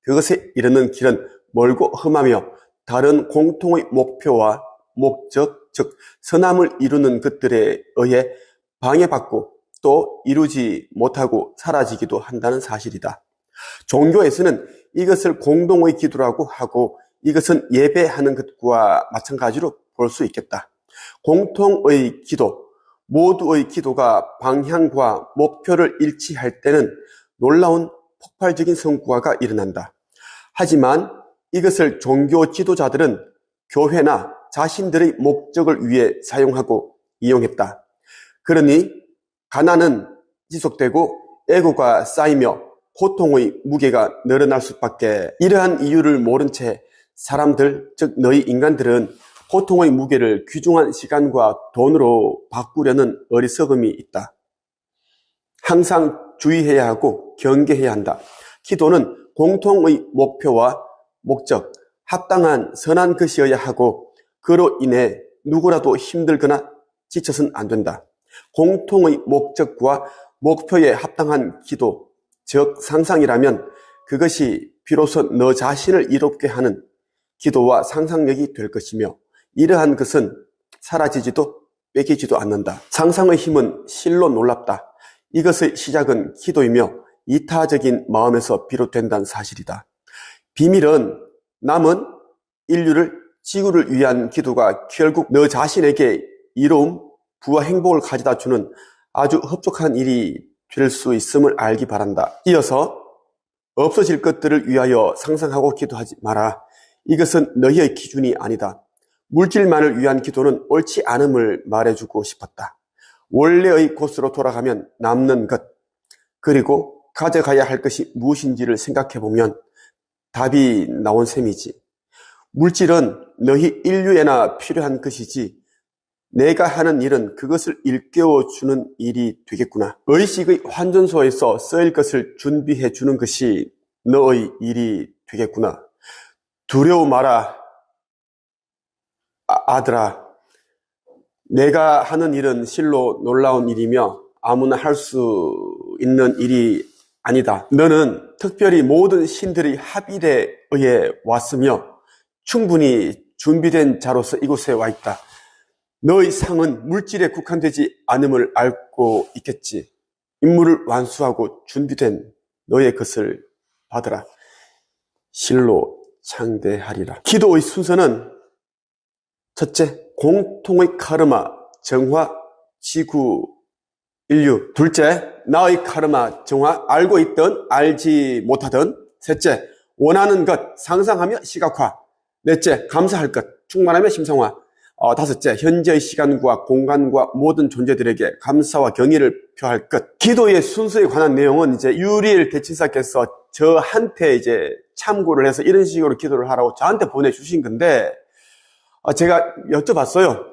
그것에 이르는 길은 멀고 험하며 다른 공통의 목표와 목적, 즉 선함을 이루는 것들에 의해 방해받고 또 이루지 못하고 사라지기도 한다는 사실이다. 종교에서는 이것을 공동의 기도라고 하고 이것은 예배하는 것과 마찬가지로 볼 수 있겠다. 공통의 기도, 모두의 기도가 방향과 목표를 일치할 때는 놀라운 폭발적인 성과가 일어난다. 하지만 이것을 종교 지도자들은 교회나 자신들의 목적을 위해 사용하고 이용했다. 그러니 가난은 지속되고 애고가 쌓이며 고통의 무게가 늘어날 수밖에. 이러한 이유를 모른 채 사람들, 즉 너희 인간들은 고통의 무게를 귀중한 시간과 돈으로 바꾸려는 어리석음이 있다. 항상 주의해야 하고 경계해야 한다. 기도는 공통의 목표와 목적, 합당한 선한 것이어야 하고 그로 인해 누구라도 힘들거나 지쳐서는 안 된다. 공통의 목적과 목표에 합당한 기도, 즉 상상이라면 그것이 비로소 너 자신을 이롭게 하는 기도와 상상력이 될 것이며 이러한 것은 사라지지도 뺏기지도 않는다. 상상의 힘은 실로 놀랍다. 이것의 시작은 기도이며 이타적인 마음에서 비롯된다는 사실이다. 비밀은 남은 인류를 지구를 위한 기도가 결국 너 자신에게 이로움, 부와 행복을 가져다 주는 아주 흡족한 일이 될 수 있음을 알기 바란다. 이어서 없어질 것들을 위하여 상상하고 기도하지 마라. 이것은 너희의 기준이 아니다. 물질만을 위한 기도는 옳지 않음을 말해주고 싶었다. 원래의 곳으로 돌아가면 남는 것, 그리고 가져가야 할 것이 무엇인지를 생각해보면 답이 나온 셈이지. 물질은 너희 인류에나 필요한 것이지 내가 하는 일은 그것을 일깨워주는 일이 되겠구나. 의식의 환전소에서 쓰일 것을 준비해주는 것이 너의 일이 되겠구나. 두려워 마라, 아들아. 내가 하는 일은 실로 놀라운 일이며 아무나 할 수 있는 일이 아니다. 너는 특별히 모든 신들의 합일에 의해 왔으며 충분히 준비된 자로서 이곳에 와 있다. 너의 상은 물질에 국한되지 않음을 알고 있겠지. 임무를 완수하고 준비된 너의 것을 받으라. 실로 창대하리라. 기도의 순서는 첫째, 공통의 카르마, 정화, 지구, 인류. 둘째, 나의 카르마, 정화, 알고 있든 알지 못하든. 셋째, 원하는 것, 상상하며 시각화. 넷째, 감사할 것, 충만하며 심성화. 다섯째, 현재의 시간과 공간과 모든 존재들에게 감사와 경의를 표할 것. 기도의 순서에 관한 내용은 이제 유리엘 대치사께서 저한테 이제 참고를 해서 이런 식으로 기도를 하라고 저한테 보내주신 건데, 제가 여쭤봤어요.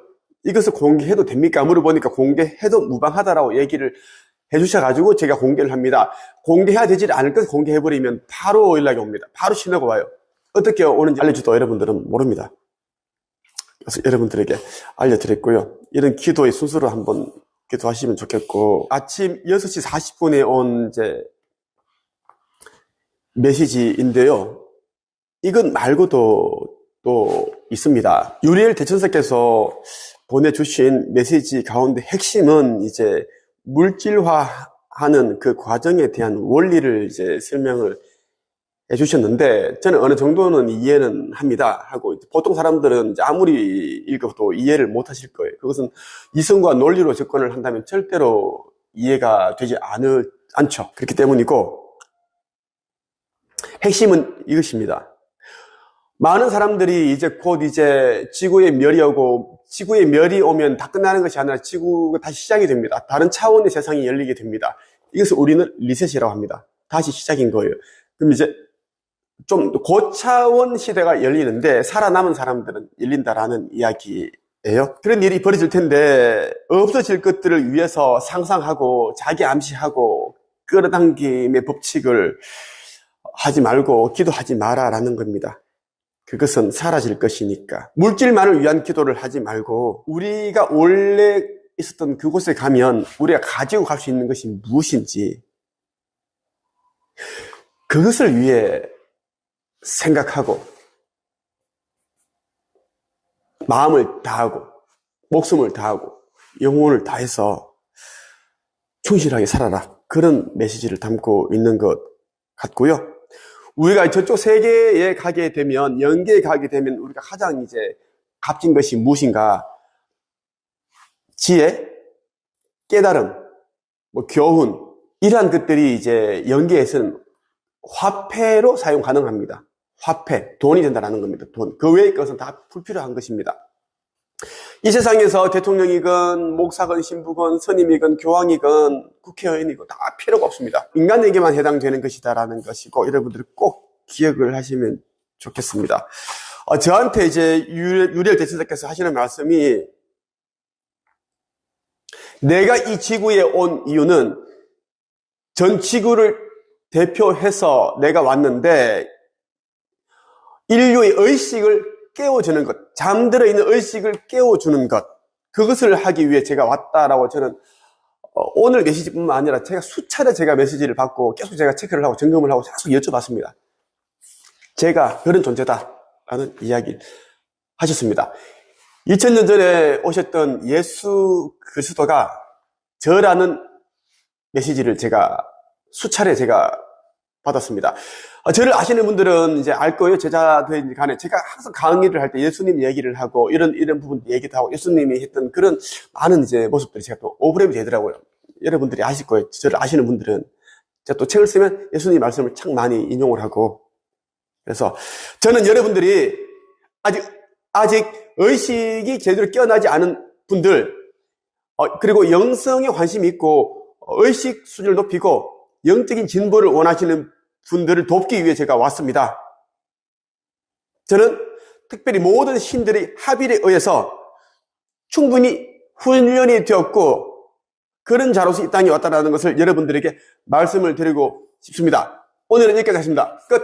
이것을 공개해도 됩니까? 물어보니까 공개해도 무방하다라고 얘기를 해주셔가지고 제가 공개를 합니다. 공개해야 되지 않을 것을 공개해버리면 바로 연락이 옵니다. 바로 신호가 와요. 어떻게 오는지 알려줘도 여러분들은 모릅니다. 그래서 여러분들에게 알려드렸고요. 이런 기도의 순서로 한번 기도하시면 좋겠고, 아침 6시 40분에 온 이제 메시지인데요. 이건 말고도 또 있습니다. 유리엘 대천사께서 보내주신 메시지 가운데 핵심은 이제 물질화하는 그 과정에 대한 원리를 이제 설명을 해주셨는데, 저는 어느 정도는 이해는 합니다 하고, 보통 사람들은 이제 아무리 읽어도 이해를 못 하실 거예요. 그것은 이성과 논리로 접근을 한다면 절대로 이해가 되지 않죠. 그렇기 때문이고, 핵심은 이것입니다. 많은 사람들이 이제 곧 이제 지구의 멸이 오고, 지구의 멸이 오면 다 끝나는 것이 아니라 지구가 다시 시작이 됩니다. 다른 차원의 세상이 열리게 됩니다. 이것을 우리는 리셋이라고 합니다. 다시 시작인 거예요. 그럼 이제 좀 고차원 시대가 열리는데 살아남은 사람들은 열린다라는 이야기예요. 그런 일이 벌어질 텐데 없어질 것들을 위해서 상상하고 자기 암시하고 끌어당김의 법칙을 하지 말고 기도하지 마라라는 겁니다. 그것은 사라질 것이니까. 물질만을 위한 기도를 하지 말고 우리가 원래 있었던 그곳에 가면 우리가 가지고 갈 수 있는 것이 무엇인지 그것을 위해 생각하고 마음을 다하고 목숨을 다하고 영혼을 다해서 충실하게 살아라. 그런 메시지를 담고 있는 것 같고요. 우리가 저쪽 세계에 가게 되면, 영계에 가게 되면 우리가 가장 이제 값진 것이 무엇인가? 지혜, 깨달음, 교훈, 이러한 것들이 이제 영계에서는 화폐로 사용 가능합니다. 화폐, 돈이 된다는 겁니다. 돈. 그 외의 것은 다 불필요한 것입니다. 이 세상에서 대통령이건 목사건 신부건 선임이건 교황이건 국회의원이건 다 필요가 없습니다. 인간에게만 해당되는 것이다라는 것이고 여러분들이 꼭 기억을 하시면 좋겠습니다. 저한테 이제 유리엘 대천사께서 하시는 말씀이 내가 이 지구에 온 이유는 전 지구를 대표해서 내가 왔는데 인류의 의식을 깨워주는 것, 잠들어 있는 의식을 깨워주는 것, 그것을 하기 위해 제가 왔다라고 저는 오늘 메시지뿐만 아니라 제가 수차례 제가 메시지를 받고 계속 제가 체크를 하고 점검을 하고 계속 여쭤봤습니다. 제가 그런 존재다라는 이야기 하셨습니다. 2000년 전에 오셨던 예수 그리스도가 저라는 메시지를 제가 수차례 제가 받았습니다. 저를 아시는 분들은 이제 알 거예요. 제자들 간에 제가 항상 강의를 할 때 예수님 얘기를 하고 이런 부분 얘기도 하고 예수님이 했던 그런 많은 이제 모습들이 제가 또 오버랩이 되더라고요. 여러분들이 아실 거예요. 저를 아시는 분들은 제가 또 책을 쓰면 예수님 말씀을 참 많이 인용을 하고 그래서 저는 여러분들이 아직 의식이 제대로 깨어나지 않은 분들 그리고 영성에 관심이 있고 의식 수준을 높이고 영적인 진보를 원하시는 분들을 돕기 위해 제가 왔습니다. 저는 특별히 모든 신들의 합의에 의해서 충분히 훈련이 되었고 그런 자로서 이 땅에 왔다는 것을 여러분들에게 말씀을 드리고 싶습니다. 오늘은 여기까지 하겠습니다. 끝!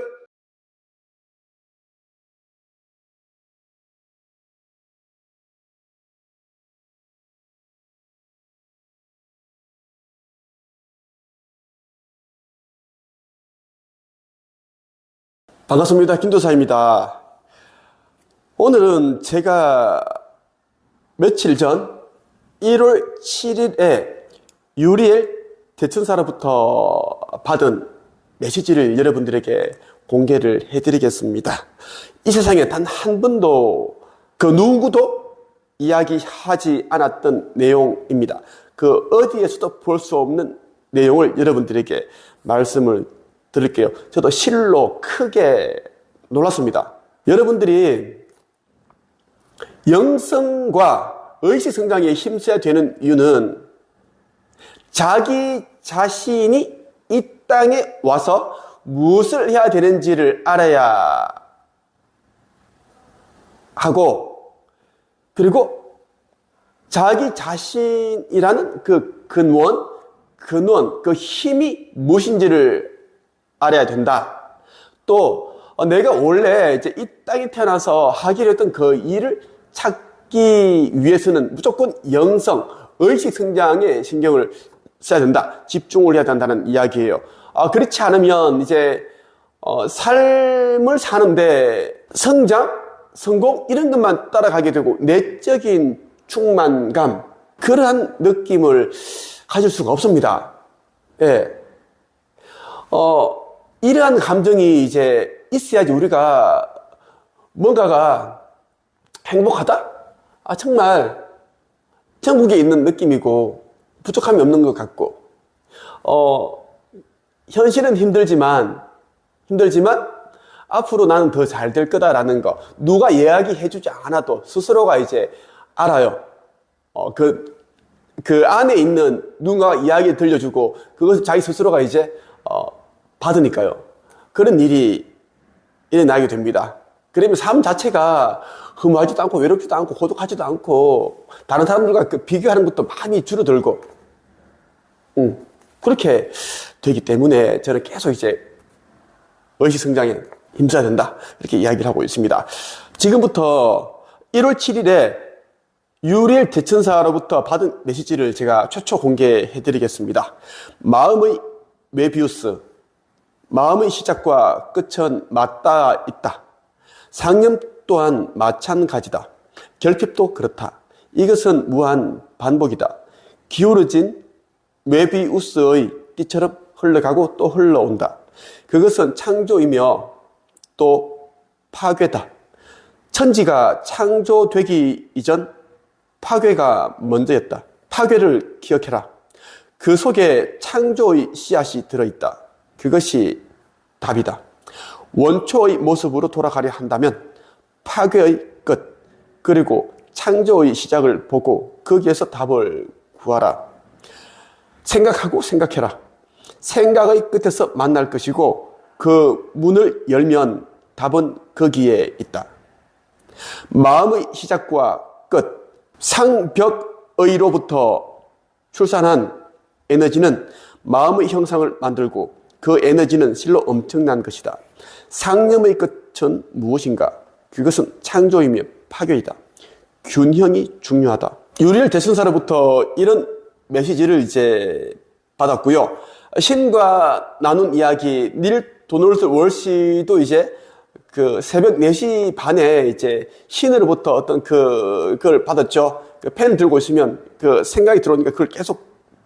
반갑습니다. 김도사입니다. 오늘은 제가 며칠 전 1월 7일에 유리엘 대천사로부터 받은 메시지를 여러분들에게 공개를 해드리겠습니다. 이 세상에 단 한 번도 그 누구도 이야기하지 않았던 내용입니다. 그 어디에서도 볼 수 없는 내용을 여러분들에게 말씀을 드릴게요. 저도 실로 크게 놀랐습니다. 여러분들이 영성과 의식 성장에 힘써야 되는 이유는 자기 자신이 이 땅에 와서 무엇을 해야 되는지를 알아야 하고, 그리고 자기 자신이라는 그 근원, 그 힘이 무엇인지를 알아야 된다. 또 내가 원래 이제 이 땅에 태어나서 하기로 했던 그 일을 찾기 위해서는 무조건 영성, 의식 성장에 신경을 써야 된다. 집중을 해야 된다는 이야기예요. 그렇지 않으면 이제 삶을 사는데 성장, 성공 이런 것만 따라가게 되고 내적인 충만감, 그러한 느낌을 가질 수가 없습니다. 예. 이러한 감정이 이제 있어야지 우리가 뭔가가 행복하다? 정말 천국에 있는 느낌이고 부족함이 없는 것 같고, 현실은 힘들지만 앞으로 나는 더 잘 될 거다라는 거, 누가 이야기해주지 않아도 스스로가 이제 알아요. 그 안에 있는 누군가 이야기 들려주고 그것을 자기 스스로가 이제 받으니까요. 그런 일이 일어나게 됩니다. 그러면 삶 자체가 허무하지도 않고 외롭지도 않고 고독하지도 않고 다른 사람들과 비교하는 것도 많이 줄어들고, 그렇게 되기 때문에 저는 계속 이제 의식 성장에 힘써야 된다, 이렇게 이야기를 하고 있습니다. 지금부터 1월 7일에 유리엘 대천사로부터 받은 메시지를 제가 최초 공개해 드리겠습니다. 마음의 메비우스, 마음의 시작과 끝은 맞닿아 있다. 상념 또한 마찬가지다. 결핍도 그렇다. 이것은 무한 반복이다. 기울어진 메비우스의 띠처럼 흘러가고 또 흘러온다. 그것은 창조이며 또 파괴다. 천지가 창조되기 이전 파괴가 먼저였다. 파괴를 기억해라. 그 속에 창조의 씨앗이 들어있다. 그것이 답이다. 원초의 모습으로 돌아가려 한다면 파괴의 끝, 그리고 창조의 시작을 보고 거기에서 답을 구하라. 생각하고 생각해라. 생각의 끝에서 만날 것이고 그 문을 열면 답은 거기에 있다. 마음의 시작과 끝, 상벽의로부터 출산한 에너지는 마음의 형상을 만들고 그 에너지는 실로 엄청난 것이다. 상념의 끝은 무엇인가? 그것은 창조이며 파괴이다. 균형이 중요하다. 유리엘 대천사로부터 이런 메시지를 이제 받았고요. 신과 나눈 이야기, 닐 도널드 월시도 이제 그 새벽 4시 반에 이제 신으로부터 어떤 그걸 받았죠. 그 펜 들고 있으면 그 생각이 들어오니까 그걸 계속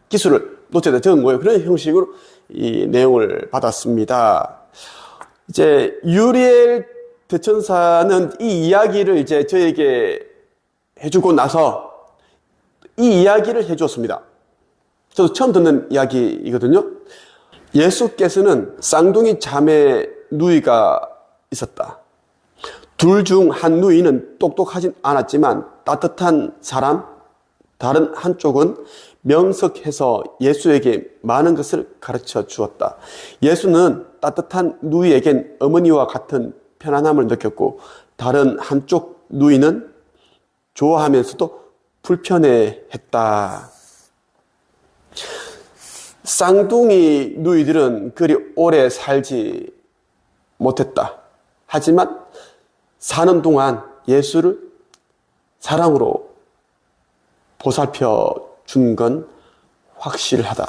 기술을 노트에다 적은 거예요. 그런 형식으로 이 내용을 받았습니다. 이제 유리엘 대천사는 이 이야기를 이제 저에게 해주고 나서 이 이야기를 해주었습니다. 저도 처음 듣는 이야기이거든요. 예수께서는 쌍둥이 자매 누이가 있었다. 둘 중 한 누이는 똑똑하진 않았지만 따뜻한 사람, 다른 한쪽은 명석해서 예수에게 많은 것을 가르쳐 주었다. 예수는 따뜻한 누이에겐 어머니와 같은 편안함을 느꼈고 다른 한쪽 누이는 좋아하면서도 불편해했다. 쌍둥이 누이들은 그리 오래 살지 못했다. 하지만 사는 동안 예수를 사랑으로 보살펴 준 건 확실하다.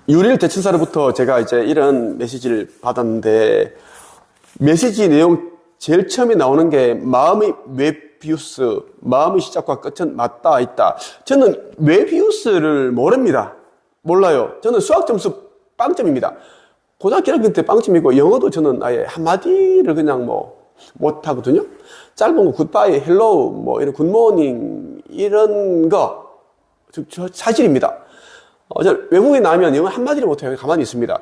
유리엘 대천사로부터 제가 이제 이런 메시지를 받았는데 메시지 내용 제일 처음에 나오는 게 마음의 웨비우스, 마음의 시작과 끝은 맞닿아 있다. 저는 웨비우스를 모릅니다. 몰라요. 저는 수학 점수 빵점입니다. 고등학교 1학년 때 빵점이고 영어도 저는 아예 한마디를 그냥 뭐 못하거든요. 짧은 거 굿바이, 헬로우, 뭐 이런 굿모닝 이런 거 저 사실입니다. 저 외국에 나면 영어 한마디를 못해요. 가만히 있습니다.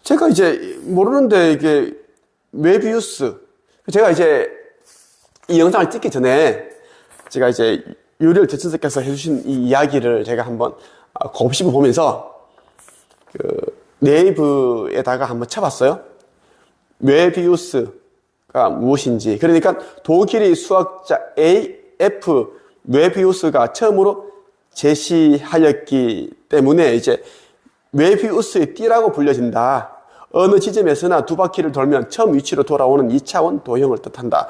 제가 이제 모르는데 이게 웨비우스, 제가 이제 이 영상을 찍기 전에 제가 이제 유리엘 대천사께서 해주신 이 이야기를 제가 한번 곱씹어 보면서 그 네이버에다가 한번 쳐봤어요. 웨비우스가 무엇인지. 그러니까 독일의 수학자 A.F. 웨비우스가 처음으로 제시하였기 때문에 이제 웨비우스의 띠라고 불려진다. 어느 지점에서나 두 바퀴를 돌면 처음 위치로 돌아오는 2차원 도형을 뜻한다.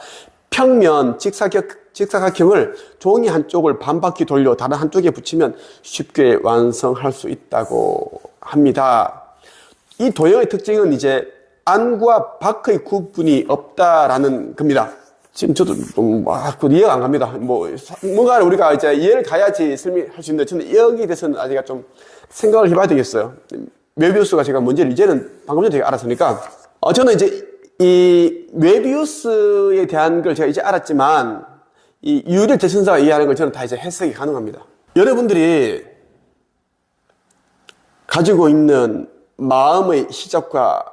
평면 직사각형을 종이 한쪽을 반 바퀴 돌려 다른 한쪽에 붙이면 쉽게 완성할 수 있다고 합니다. 이 도형의 특징은 이제 안과 밖의 구분이 없다라는 겁니다. 지금 저도 이해가 안 갑니다. 뭔가 우리가 이제 이해를 가야지 설명할 수 있는데 저는 여기에 대해서는 아직 좀 생각을 해봐야 되겠어요. 웨비우스가 제가 뭔지를 이제는 방금 전에 알았으니까 저는 이제 이 웨비우스에 대한 걸 제가 이제 알았지만 이 유리엘 대천사가 이해하는 걸 저는 다 이제 해석이 가능합니다. 여러분들이 가지고 있는 마음의 시작과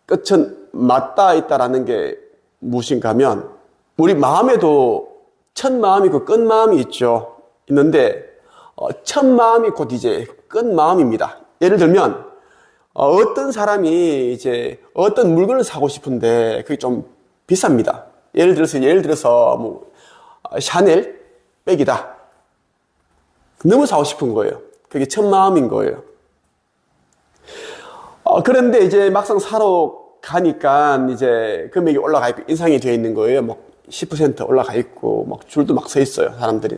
끝은 맞닿아 있다라는 게 무엇인가 하면 우리 마음에도 첫 마음이 있고 끝 마음이 있는데 첫 마음이 곧 이제 끝 마음입니다. 예를 들면 어떤 사람이 이제 어떤 물건을 사고 싶은데 그게 좀 비쌉니다. 예를 들어서 뭐 샤넬 백이다. 너무 사고 싶은 거예요. 그게 첫 마음인 거예요. 그런데 이제 막상 사러 가니까 이제 금액이 올라가 있고 인상이 되어 있는 거예요. 뭐 10% 올라가 있고 막 줄도 막 서 있어요. 사람들이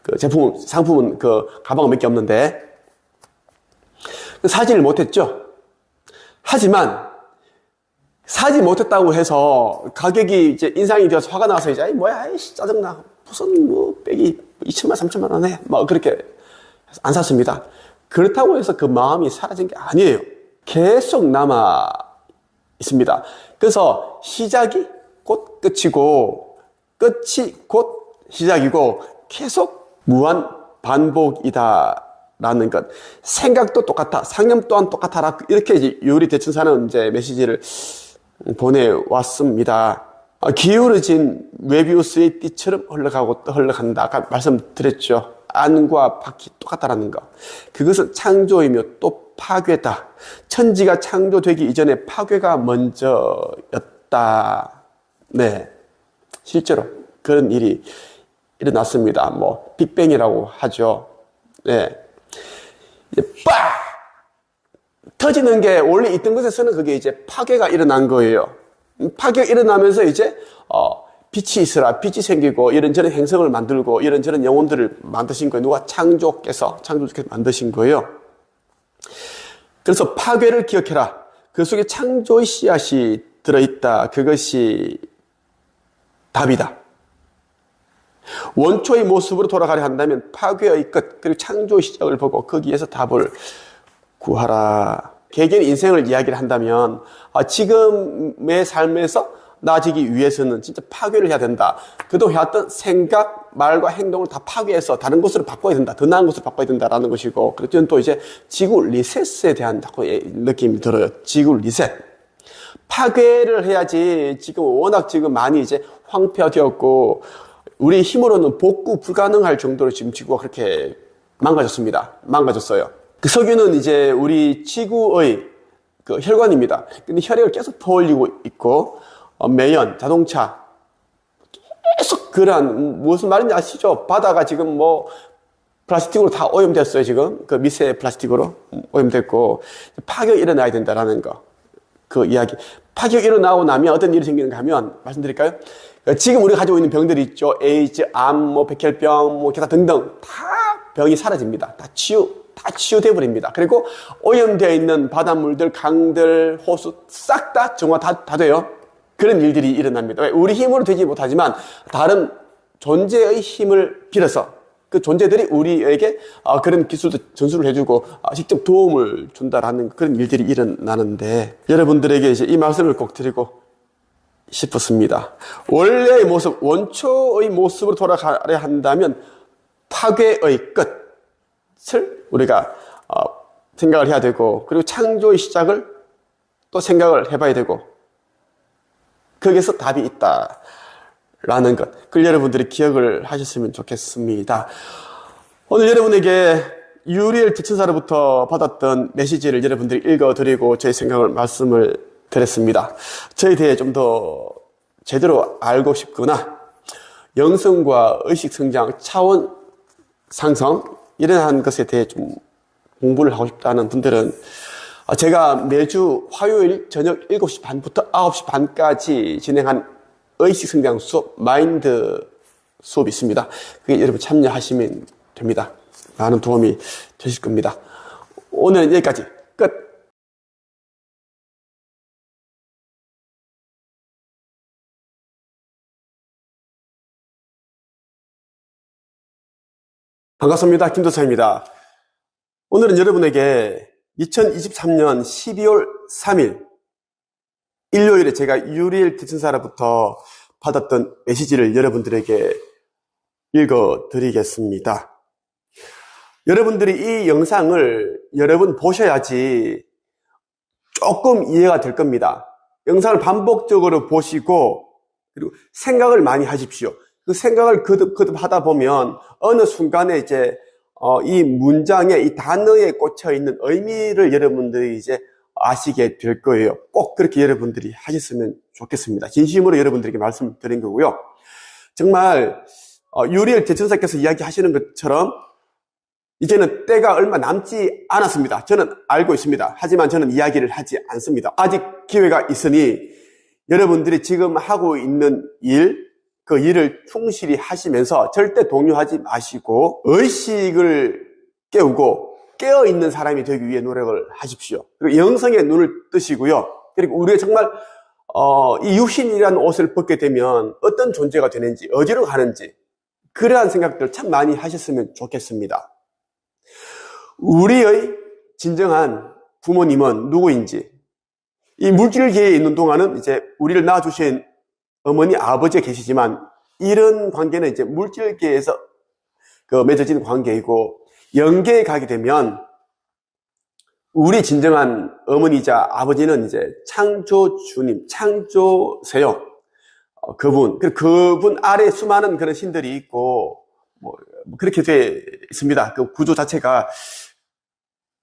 그 상품은 그 가방은 몇 개 없는데 사지를 못했죠. 하지만 사지 못했다고 해서 가격이 이제 인상이 되어서 화가 나서 이제 아이씨 짜증나 무슨 뭐 백이 2천만 3천만 원에 막 그렇게 안 샀습니다. 그렇다고 해서 그 마음이 사라진 게 아니에요. 계속 남아 있습니다. 그래서 시작이 곧 끝이고 끝이 곧 시작이고 계속 무한 반복이다라는 것. 생각도 똑같아, 상념 또한 똑같아라. 이렇게 이제 유리 대천사는 이제 메시지를 보내왔습니다. 기울어진 웨비우스의 띠처럼 흘러가고 또 흘러간다. 아까 말씀드렸죠. 안과 밖이 똑같다라는 거. 그것은 창조이며 또 파괴다. 천지가 창조되기 이전에 파괴가 먼저였다. 네. 실제로 그런 일이 일어났습니다. 뭐, 빅뱅이라고 하죠. 네. 빡! 터지는 게 원래 있던 것에서는 그게 이제 파괴가 일어난 거예요. 파괴가 일어나면서 이제, 빛이 있으라, 빛이 생기고, 이런저런 행성을 만들고, 이런저런 영혼들을 만드신 거예요. 누가 창조께서 만드신 거예요. 그래서 파괴를 기억해라. 그 속에 창조의 씨앗이 들어있다. 그것이 답이다. 원초의 모습으로 돌아가려 한다면 파괴의 끝, 그리고 창조의 시작을 보고 거기에서 답을 구하라. 개개인의 인생을 이야기를 한다면 지금의 삶에서 나아지기 위해서는 진짜 파괴를 해야 된다. 그동안 해왔던 생각, 말과 행동을 다 파괴해서 다른 곳으로 바꿔야 된다. 더 나은 곳으로 바꿔야 된다라는 것이고, 그렇지만 또 이제 지구 리셋에 대한 느낌이 들어요. 지구 리셋. 파괴를 해야지 지금 워낙 지금 많이 이제 황폐화되었고, 우리 힘으로는 복구 불가능할 정도로 지금 지구가 그렇게 망가졌어요. 그 석유는 이제 우리 지구의 그 혈관입니다. 근데 혈액을 계속 퍼올리고 있고, 매연, 자동차, 계속 그러한, 무슨 말인지 아시죠? 바다가 지금 뭐, 플라스틱으로 다 오염됐어요, 지금. 그 미세 플라스틱으로 오염됐고, 파격이 일어나야 된다라는 거. 그 이야기. 파격이 일어나고 나면 어떤 일이 생기는가 하면, 말씀드릴까요? 지금 우리가 가지고 있는 병들이 있죠. 에이즈, 암, 뭐, 백혈병, 뭐, 기타 등등. 다 병이 사라집니다. 다 치유돼 버립니다. 그리고 오염되어 있는 바닷물들, 강들, 호수 싹 다 정화 다 돼요. 그런 일들이 일어납니다. 왜? 우리 힘으로 되지 못하지만 다른 존재의 힘을 빌어서 그 존재들이 우리에게 그런 기술도 전수를 해주고 직접 도움을 준다라는 그런 일들이 일어나는데, 여러분들에게 이제 이 말씀을 꼭 드리고 싶었습니다. 원래의 모습, 원초의 모습으로 돌아가려 한다면 파괴의 끝을 우리가 생각을 해야 되고, 그리고 창조의 시작을 또 생각을 해봐야 되고, 거기에서 답이 있다라는 것, 그걸 여러분들이 기억을 하셨으면 좋겠습니다. 오늘 여러분에게 유리엘 대천사로부터 받았던 메시지를 여러분들이 읽어드리고 제 생각을 말씀을 드렸습니다. 저에 대해 좀 더 제대로 알고 싶거나 영성과 의식 성장, 차원 상승 이러한 것에 대해 좀 공부를 하고 싶다는 분들은 제가 매주 화요일 저녁 7시 반부터 9시 반까지 진행한 의식 성장 수업, 마인드 수업이 있습니다. 그게 여러분 참여하시면 됩니다. 많은 도움이 되실 겁니다. 오늘은 여기까지 끝. 반갑습니다. 김도사입니다. 오늘은 여러분에게 2023년 12월 3일 일요일에 제가 유리엘 대천사로부터 받았던 메시지를 여러분들에게 읽어드리겠습니다. 여러분들이 이 영상을 여러 번 보셔야지 조금 이해가 될 겁니다. 영상을 반복적으로 보시고 그리고 생각을 많이 하십시오. 그 생각을 거듭 하다 보면 어느 순간에 이제 이 문장에 이 단어에 꽂혀 있는 의미를 여러분들이 이제 아시게 될 거예요. 꼭 그렇게 여러분들이 하셨으면 좋겠습니다. 진심으로 여러분들에게 말씀드린 거고요. 정말 유리엘 대천사께서 이야기하시는 것처럼 이제는 때가 얼마 남지 않았습니다. 저는 알고 있습니다. 하지만 저는 이야기를 하지 않습니다. 아직 기회가 있으니 여러분들이 지금 하고 있는 일, 그 일을 충실히 하시면서 절대 동요하지 마시고 의식을 깨우고 깨어있는 사람이 되기 위해 노력을 하십시오. 그리고 영성의 눈을 뜨시고요. 그리고 우리가 정말 이 육신이라는 옷을 벗게 되면 어떤 존재가 되는지, 어디로 가는지 그러한 생각들 참 많이 하셨으면 좋겠습니다. 우리의 진정한 부모님은 누구인지, 이 물질계에 있는 동안은 이제 우리를 낳아주신 어머니, 아버지가 계시지만 이런 관계는 이제 물질계에서 맺어진 관계이고, 영계에 가게 되면 우리 진정한 어머니자 아버지는 이제 창조주님, 창조세요. 그분 아래 수많은 그런 신들이 있고, 그렇게 돼 있습니다. 그 구조 자체가.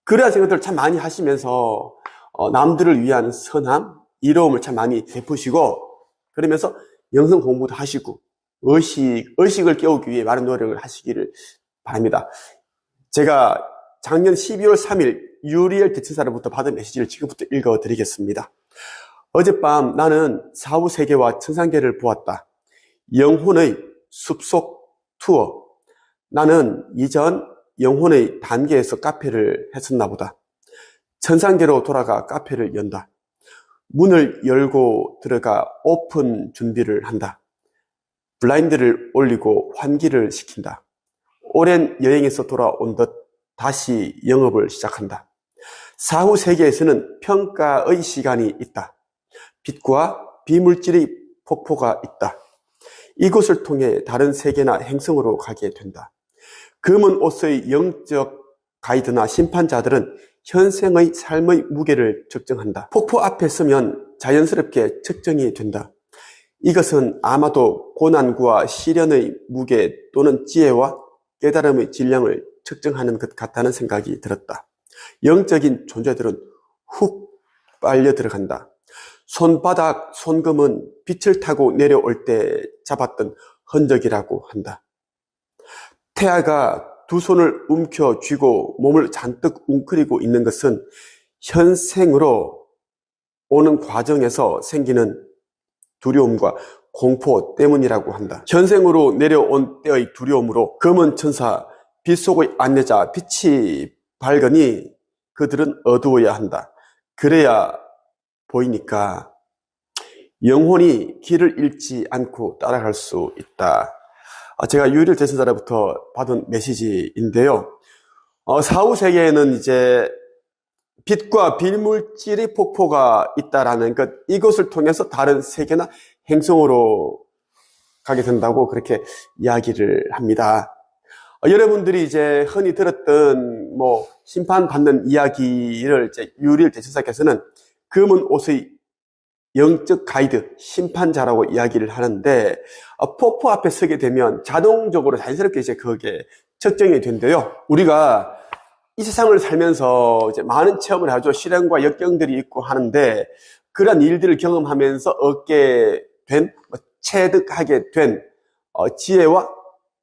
그러한 생각들을 참 많이 하시면서 남들을 위한 선함, 이로움을 참 많이 베푸시고, 그러면서 영성 공부도 하시고 의식을 깨우기 위해 많은 노력을 하시기를 바랍니다. 제가 작년 12월 3일 유리엘 대천사로부터 받은 메시지를 지금부터 읽어드리겠습니다. 어젯밤 나는 사후세계와 천상계를 보았다. 영혼의 숲속 투어. 나는 이전 영혼의 단계에서 카페를 했었나 보다. 천상계로 돌아가 카페를 연다. 문을 열고 들어가 오픈 준비를 한다. 블라인드를 올리고 환기를 시킨다. 오랜 여행에서 돌아온 듯 다시 영업을 시작한다. 사후 세계에서는 평가의 시간이 있다. 빛과 비물질의 폭포가 있다. 이곳을 통해 다른 세계나 행성으로 가게 된다. 검은 옷의 영적 가이드나 심판자들은 현생의 삶의 무게를 측정한다. 폭포 앞에 서면 자연스럽게 측정이 된다. 이것은 아마도 고난과 시련의 무게 또는 지혜와 깨달음의 질량을 측정하는 것 같다는 생각이 들었다. 영적인 존재들은 훅 빨려 들어간다. 손바닥 손금은 빛을 타고 내려올 때 잡았던 흔적이라고 한다. 태아가 두 손을 움켜 쥐고 몸을 잔뜩 웅크리고 있는 것은 현생으로 오는 과정에서 생기는 두려움과 공포 때문이라고 한다. 현생으로 내려온 때의 두려움으로 검은 천사, 빛 속의 안내자, 빛이 밝으니 그들은 어두워야 한다. 그래야 보이니까 영혼이 길을 잃지 않고 따라갈 수 있다. 제가 유일일 대선자로부터 받은 메시지인데요. 사후 세계에는 이제 빛과 비물질의 폭포가 있다라는 것, 이것을 통해서 다른 세계나 행성으로 가게 된다고 그렇게 이야기를 합니다. 여러분들이 이제 흔히 들었던 심판받는 이야기를 이제 유리엘 대천사께서는 검은 옷의 영적 가이드, 심판자라고 이야기를 하는데, 폭포 앞에 서게 되면 자동적으로 자연스럽게 이제 그게 측정이 된대요. 우리가 이 세상을 살면서 이제 많은 체험을 하죠. 시련과 역경들이 있고 하는데, 그런 일들을 경험하면서 얻게 된, 체득하게 된 지혜와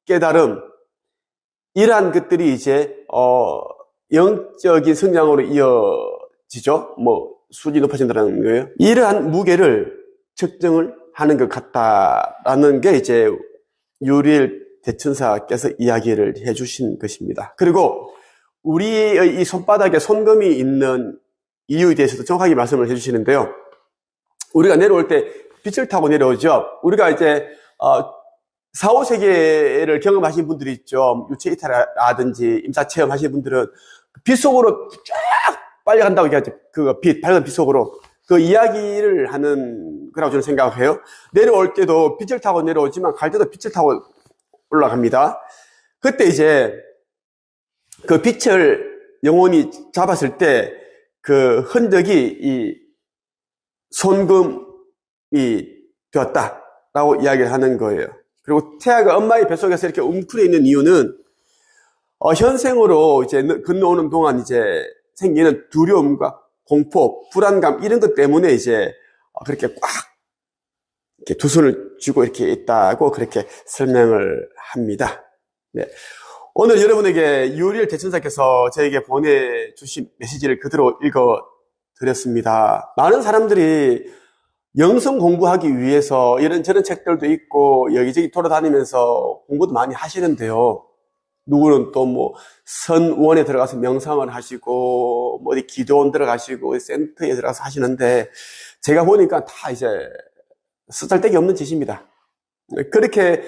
깨달음, 이러한 것들이 이제 영적인 성장으로 이어지죠. 수준이 높아진다는 거예요. 이러한 무게를 측정을 하는 것 같다라는 게 이제 유리엘 대천사께서 이야기를 해주신 것입니다. 그리고 우리의 이 손바닥에 손금이 있는 이유에 대해서도 정확하게 말씀을 해주시는데요. 우리가 내려올 때 빛을 타고 내려오죠. 우리가 이제 4, 5세계를 경험하신 분들이 있죠. 유체 이탈이라든지 임사 체험하신 분들은 빛 속으로 쫙 빨려간다고 얘기하죠. 그 빛, 밝은 빛 속으로. 그 이야기를 하는 거라고 저는 생각해요. 내려올 때도 빛을 타고 내려오지만 갈 때도 빛을 타고 올라갑니다. 그때 이제 그 빛을 영혼이 잡았을 때 그 흔적이 이 손금이 되었다라고 이야기를 하는 거예요. 그리고 태아가 엄마의 뱃속에서 이렇게 웅크려 있는 이유는 현생으로 이제 건너오는 동안 이제 생기는 두려움과 공포, 불안감 이런 것 때문에 이제 그렇게 꽉 이렇게 두 손을 쥐고 이렇게 있다고 그렇게 설명을 합니다. 네. 오늘 여러분에게 유리엘 대천사께서 저에게 보내주신 메시지를 그대로 읽어 드렸습니다. 많은 사람들이 영성 공부하기 위해서 이런저런 책들도 있고 여기저기 돌아다니면서 공부도 많이 하시는데요. 누구는 또 선원에 들어가서 명상을 하시고 어디 기도원 들어가시고 센터에 들어가서 하시는데 제가 보니까 다 이제 쓰잘데기 없는 짓입니다. 그렇게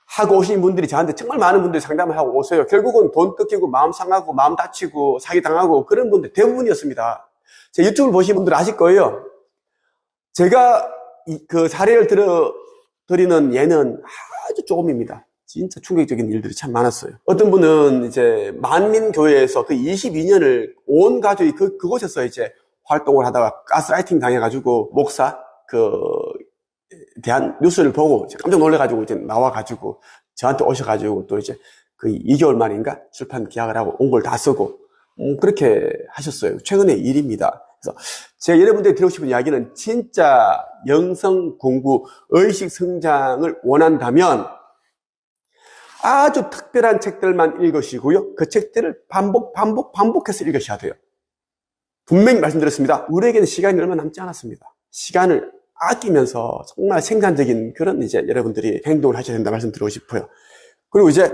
하고 오신 분들이 저한테 정말 많은 분들이 상담을 하고 오세요. 결국은 돈 뜯기고 마음 상하고 마음 다치고 사기당하고 그런 분들 대부분이었습니다. 제 유튜브를 보신 분들 아실 거예요. 제가 그 사례를 드리는 예는 아주 조금입니다. 진짜 충격적인 일들이 참 많았어요. 어떤 분은 이제 만민교회에서 그 22년을 온 가족이 그곳에서 이제 활동을 하다가 가스라이팅 당해가지고 목사 대한 뉴스를 보고 깜짝 놀래가지고 이제 나와가지고 저한테 오셔가지고 또 이제 그 2개월 만인가 출판 계약을 하고 온 걸 다 쓰고 그렇게 하셨어요. 최근의 일입니다. 그래서 제가 여러분들이 드리고 싶은 이야기는 진짜 영성 공부, 의식 성장을 원한다면 아주 특별한 책들만 읽으시고요. 그 책들을 반복해서 읽으셔야 돼요. 분명히 말씀드렸습니다. 우리에게는 시간이 얼마 남지 않았습니다. 시간을 아끼면서 정말 생산적인 그런 이제 여러분들이 행동을 하셔야 된다 말씀드리고 싶어요. 그리고 이제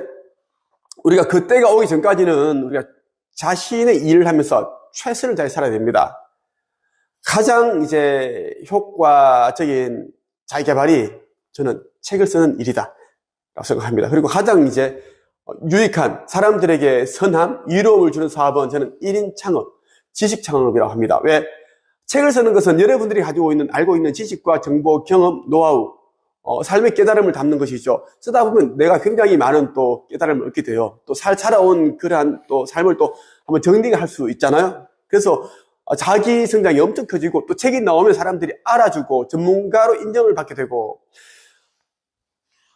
우리가 그때가 오기 전까지는 우리가 자신의 일을 하면서 최선을 다해 살아야 됩니다. 가장 이제 효과적인 자기 개발이 저는 책을 쓰는 일이다 라고 생각합니다. 그리고 가장 이제 유익한 사람들에게 선함, 이로움을 주는 사업은 저는 1인 창업, 지식 창업이라고 합니다. 왜? 책을 쓰는 것은 여러분들이 알고 있는 지식과 정보, 경험, 노하우, 삶의 깨달음을 담는 것이죠. 쓰다 보면 내가 굉장히 많은 또 깨달음을 얻게 돼요. 또 살아온 그러한 또 삶을 또 한번 정리할 수 있잖아요. 그래서 자기 성장이 엄청 커지고 또 책이 나오면 사람들이 알아주고 전문가로 인정을 받게 되고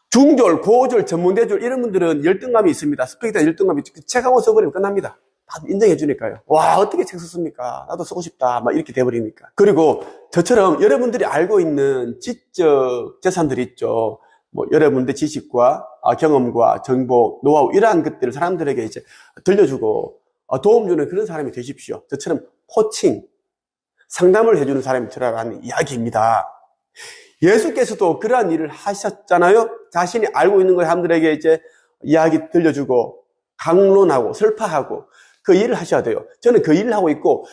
중졸, 고졸, 전문대졸 이런 분들은 열등감이 있습니다. 스펙에 열등감이 있죠. 책 한 권 써버리면 끝납니다. 다 인정해 주니까요. 와, 어떻게 책 썼습니까? 나도 쓰고 싶다. 막 이렇게 돼버리니까. 그리고 저처럼 여러분들이 알고 있는 지적 재산들이 있죠. 여러분들 지식과 경험과 정보, 노하우 이러한 것들을 사람들에게 이제 들려주고 도움 주는 그런 사람이 되십시오. 저처럼 코칭, 상담을 해주는 사람이 되라는 이야기입니다. 예수께서도 그러한 일을 하셨잖아요. 자신이 알고 있는 걸 사람들에게 이제 이야기 들려주고 강론하고 설파하고 그 일을 하셔야 돼요. 저는 그 일을 하고 있고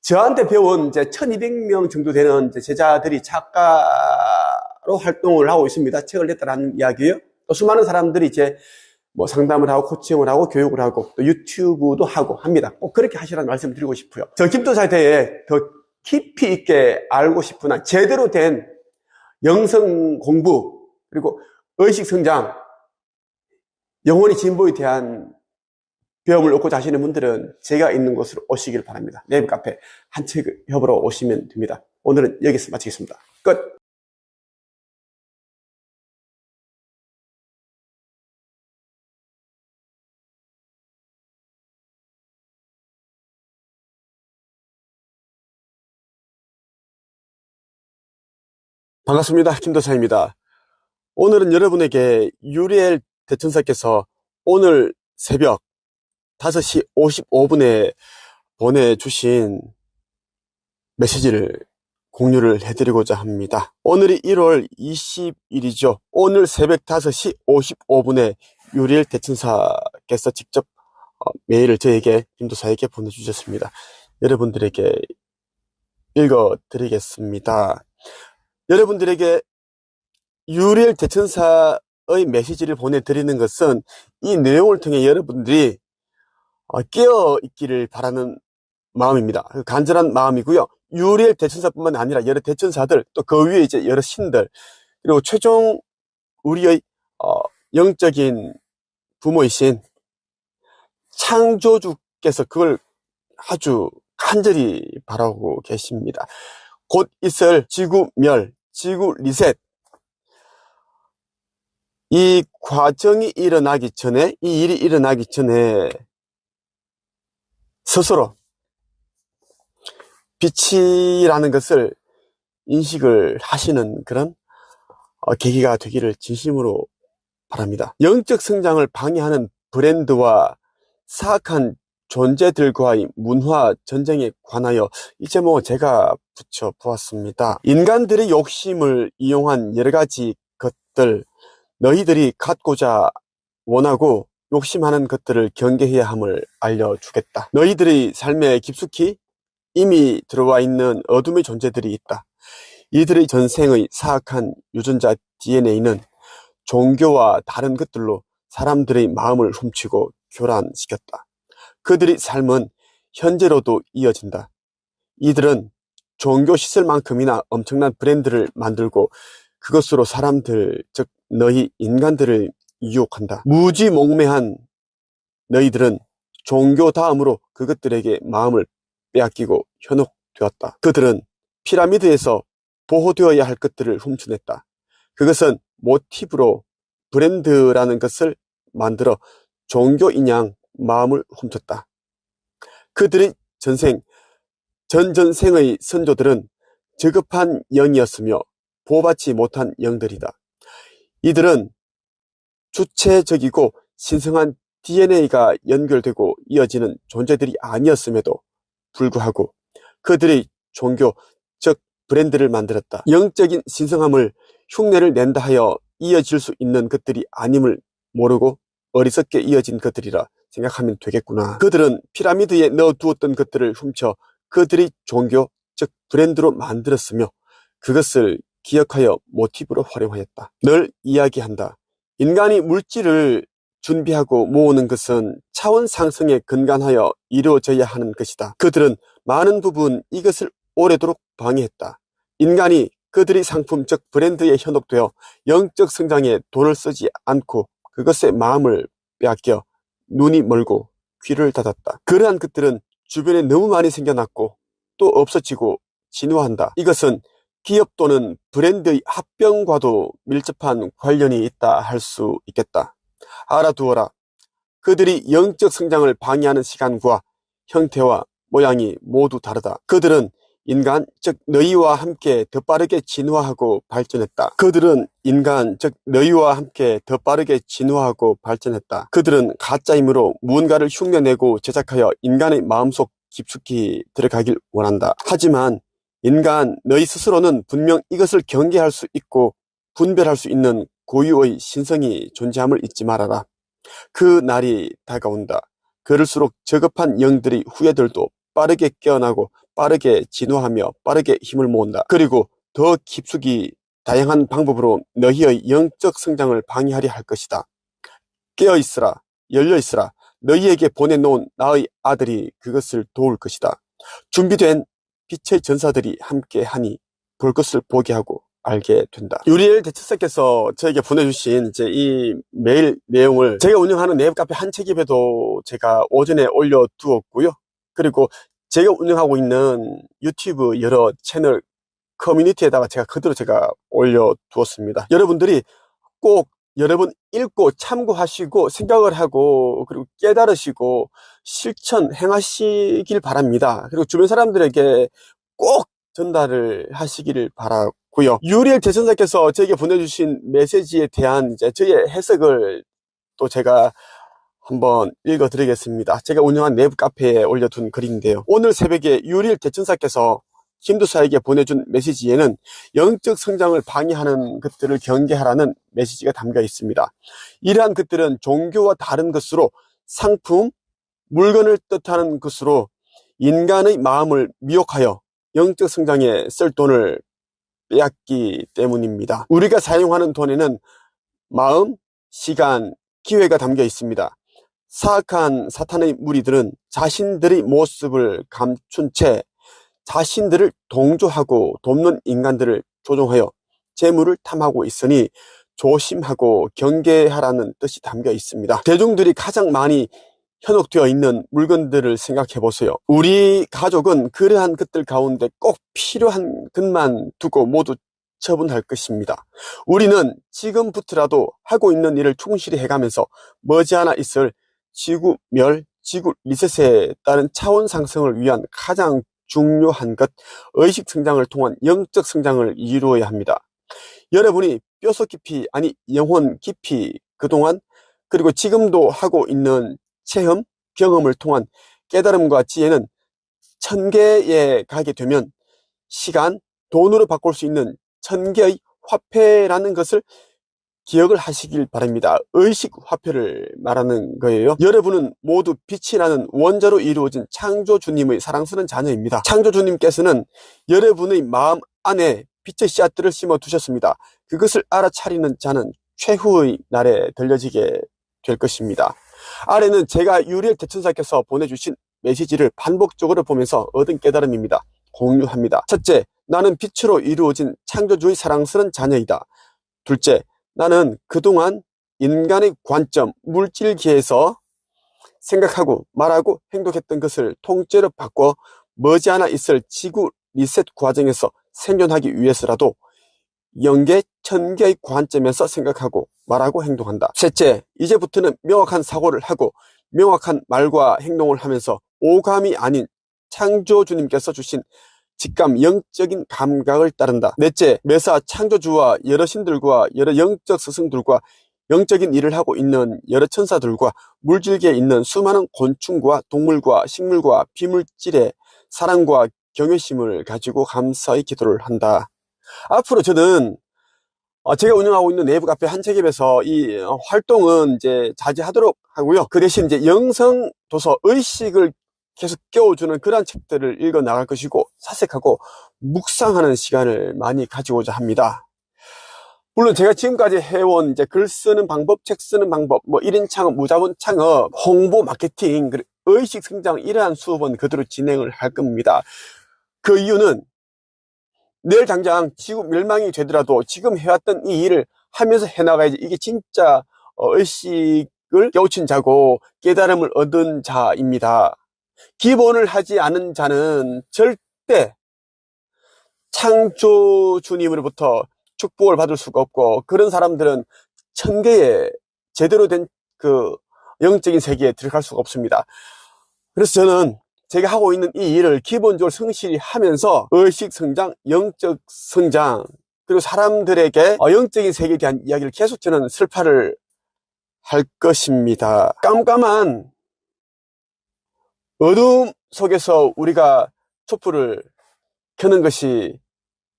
저한테 배운 이제 1200명 정도 되는 이제 제자들이 작가로 활동을 하고 있습니다. 책을 냈다라는 이야기예요. 또 수많은 사람들이 이제 뭐 상담을 하고 코칭을 하고 교육을 하고 또 유튜브도 하고 합니다. 꼭 그렇게 하시라는 말씀을 드리고 싶고요. 저 김도사에 대해 더 깊이 있게 알고 싶으나 제대로 된 영성 공부 그리고 의식 성장, 영혼의 진보에 대한 배움을 얻고자 하시는 분들은 제가 있는 곳으로 오시길 바랍니다. 네이버 카페 한책협으로 오시면 됩니다. 오늘은 여기서 마치겠습니다. 끝! 반갑습니다. 김도사입니다. 오늘은 여러분에게 유리엘 대천사께서 오늘 새벽 5시 55분에 보내주신 메시지를 공유를 해드리고자 합니다. 오늘이 1월 20일이죠. 오늘 새벽 5시 55분에 유리엘 대천사께서 직접 메일을 저에게, 김도사에게 보내주셨습니다. 여러분들에게 읽어드리겠습니다. 여러분들에게 유리엘 대천사의 메시지를 보내드리는 것은 이 내용을 통해 여러분들이 깨어있기를 바라는 마음입니다. 간절한 마음이고요. 유리엘 대천사뿐만 아니라 여러 대천사들, 또 그 위에 이제 여러 신들, 그리고 최종 우리의 영적인 부모이신 창조주께서 그걸 아주 간절히 바라고 계십니다. 곧 있을 지구멸, 지구 리셋, 이 과정이 일어나기 전에, 이 일이 일어나기 전에 스스로 빛이라는 것을 인식을 하시는 그런 계기가 되기를 진심으로 바랍니다. 영적 성장을 방해하는 브랜드와 사악한 존재들과의 문화 전쟁에 관하여 이 제목 제가 붙여보았습니다. 인간들의 욕심을 이용한 여러 가지 것들, 너희들이 갖고자 원하고 욕심하는 것들을 경계해야 함을 알려주겠다. 너희들의 삶에 깊숙이 이미 들어와 있는 어둠의 존재들이 있다. 이들의 전생의 사악한 유전자 DNA는 종교와 다른 것들로 사람들의 마음을 훔치고 교란시켰다. 그들의 삶은 현재로도 이어진다. 이들은 종교 시설만큼이나 엄청난 브랜드를 만들고 그것으로 사람들, 즉 너희 인간들을 유혹한다. 무지몽매한 너희들은 종교 다음으로 그것들에게 마음을 빼앗기고 현혹되었다. 그들은 피라미드에서 보호되어야 할 것들을 훔쳐냈다. 그것은 모티브로 브랜드라는 것을 만들어 종교인양 마음을 훔쳤다. 그들의 전전생의 선조들은 저급한 영이었으며 보호받지 못한 영들이다. 이들은 주체적이고 신성한 DNA가 연결되고 이어지는 존재들이 아니었음에도 불구하고 그들의 종교, 즉 브랜드를 만들었다. 영적인 신성함을 흉내를 낸다 하여 이어질 수 있는 것들이 아님을 모르고 어리석게 이어진 것들이라 생각하면 되겠구나. 그들은 피라미드에 넣어두었던 것들을 훔쳐 그들의 종교, 즉 브랜드로 만들었으며 그것을 기억하여 모티브로 활용하였다. 늘 이야기한다. 인간이 물질을 준비하고 모으는 것은 차원 상승에 근간하여 이루어져야 하는 것이다. 그들은 많은 부분 이것을 오래도록 방해했다. 인간이 그들의 상품, 즉 브랜드에 현혹되어 영적 성장에 돈을 쓰지 않고 그것에 마음을 빼앗겨 눈이 멀고 귀를 닫았다. 그러한 것들은 주변에 너무 많이 생겨났고 또 없어지고 진화한다. 이것은 기업 또는 브랜드의 합병과도 밀접한 관련이 있다 할 수 있겠다. 알아두어라. 그들이 영적 성장을 방해하는 시간과 형태와 모양이 모두 다르다. 그들은 인간, 즉 너희와 함께 더 빠르게 진화하고 발전했다. 그들은 인간, 즉 너희와 함께 더 빠르게 진화하고 발전했다. 그들은 가짜이므로 무언가를 흉내내고 제작하여 인간의 마음속 깊숙이 들어가길 원한다. 하지만 인간, 너희 스스로는 분명 이것을 경계할 수 있고 분별할 수 있는 고유의 신성이 존재함을 잊지 말아라. 그 날이 다가온다. 그럴수록 저급한 영들의 후예들도 빠르게 깨어나고 빠르게 진화하며 빠르게 힘을 모은다. 그리고 더 깊숙이 다양한 방법으로 너희의 영적 성장을 방해하려 할 것이다. 깨어있으라, 열려있으라. 너희에게 보내놓은 나의 아들이 그것을 도울 것이다. 준비된 빛의 전사들이 함께하니 볼 것을 보게 하고 알게 된다. 유리엘 대처사께서 저에게 보내주신 이제 이 메일 내용을 제가 운영하는 네이버 카페 한책입에도 제가 오전에 올려두었고요. 그리고 제가 운영하고 있는 유튜브 여러 채널 커뮤니티에다가 그대로 제가 올려두었습니다. 여러분들이 꼭 여러 번 읽고 참고하시고 생각을 하고 그리고 깨달으시고 실천 행하시길 바랍니다. 그리고 주변 사람들에게 꼭 전달을 하시기를 바라고요. 유리엘 대천사께서 저에게 보내주신 메시지에 대한 이제 저의 해석을 또 제가 한번 읽어드리겠습니다. 제가 운영한 내부 카페에 올려둔 글인데요. 오늘 새벽에 유리엘 대천사께서 김두사에게 보내준 메시지에는 영적 성장을 방해하는 것들을 경계하라는 메시지가 담겨 있습니다. 이러한 것들은 종교와 다른 것으로 상품, 물건을 뜻하는 것으로 인간의 마음을 미혹하여 영적 성장에 쓸 돈을 빼앗기 때문입니다. 우리가 사용하는 돈에는 마음, 시간, 기회가 담겨 있습니다. 사악한 사탄의 무리들은 자신들의 모습을 감춘 채 자신들을 동조하고 돕는 인간들을 조종하여 재물을 탐하고 있으니 조심하고 경계하라는 뜻이 담겨 있습니다. 대중들이 가장 많이 현혹되어 있는 물건들을 생각해 보세요. 우리 가족은 그러한 것들 가운데 꼭 필요한 것만 두고 모두 처분할 것입니다. 우리는 지금부터라도 하고 있는 일을 충실히 해가면서 머지않아 있을 지구 멸, 지구 리셋에 따른 차원 상승을 위한 가장 중요한 것, 의식 성장을 통한 영적 성장을 이루어야 합니다. 여러분이 뼛속 깊이, 아니 영혼 깊이 그동안 그리고 지금도 하고 있는 체험, 경험을 통한 깨달음과 지혜는 천계에 가게 되면 시간, 돈으로 바꿀 수 있는 천개의 화폐라는 것을 기억을 하시길 바랍니다. 의식 화폐를 말하는 거예요. 여러분은 모두 빛이 나는 원자로 이루어진 창조주님의 사랑스러운 자녀입니다. 창조주님께서는 여러분의 마음 안에 빛의 씨앗들을 심어 두셨습니다. 그것을 알아차리는 자는 최후의 날에 들려지게 될 것입니다. 아래는 제가 유리엘 대천사께서 보내주신 메시지를 반복적으로 보면서 얻은 깨달음입니다. 공유합니다. 첫째, 나는 빛으로 이루어진 창조주의 사랑스러운 자녀이다. 둘째, 나는 그동안 인간의 관점, 물질계에서 생각하고 말하고 행동했던 것을 통째로 바꿔 머지않아 있을 지구 리셋 과정에서 생존하기 위해서라도 영계, 천계의 관점에서 생각하고 말하고 행동한다. 셋째, 이제부터는 명확한 사고를 하고 명확한 말과 행동을 하면서 오감이 아닌 창조주님께서 주신 직감, 영적인 감각을 따른다. 넷째, 매사 창조주와 여러 신들과 여러 영적 스승들과 영적인 일을 하고 있는 여러 천사들과 물질계에 있는 수많은 곤충과 동물과 식물과 비물질의 사랑과 경외심을 가지고 감사의 기도를 한다. 앞으로 저는 제가 운영하고 있는 내부 카페 한책입에서 이 활동은 이제 자제하도록 하고요. 그 대신 이제 영성 도서 의식을 계속 깨워주는 그런 책들을 읽어 나갈 것이고 사색하고 묵상하는 시간을 많이 가지고자 합니다. 물론 제가 지금까지 해온 이제 글 쓰는 방법, 책 쓰는 방법, 뭐 1인 창업, 무자본 창업, 홍보, 마케팅, 그리고 의식 성장 이러한 수업은 그대로 진행을 할 겁니다. 그 이유는 내일 당장 지구 멸망이 되더라도 지금 해왔던 이 일을 하면서 해나가야지. 이게 진짜 의식을 깨우친 자고 깨달음을 얻은 자입니다. 기본을 하지 않은 자는 절대 창조주님으로부터 축복을 받을 수가 없고 그런 사람들은 천계에 제대로 된 그 영적인 세계에 들어갈 수가 없습니다. 그래서 저는 제가 하고 있는 이 일을 기본적으로 성실히 하면서 의식 성장, 영적 성장 그리고 사람들에게 영적인 세계에 대한 이야기를 계속 저는 설파를 할 것입니다. 깜깜한 어둠 속에서 우리가 촛불을 켜는 것이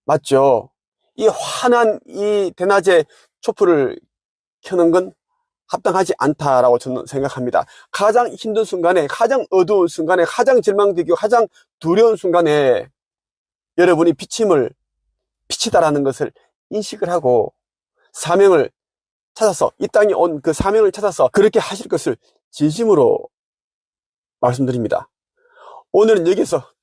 맞죠. 이 환한 이 대낮에 촛불을 켜는 건 합당하지 않다라고 저는 생각합니다. 가장 힘든 순간에, 가장 어두운 순간에, 가장 절망되고 가장 두려운 순간에 여러분이 비치다라는 것을 인식을 하고 사명을 찾아서, 이 땅에 온 그 사명을 찾아서 그렇게 하실 것을 진심으로 말씀드립니다. 오늘은 여기서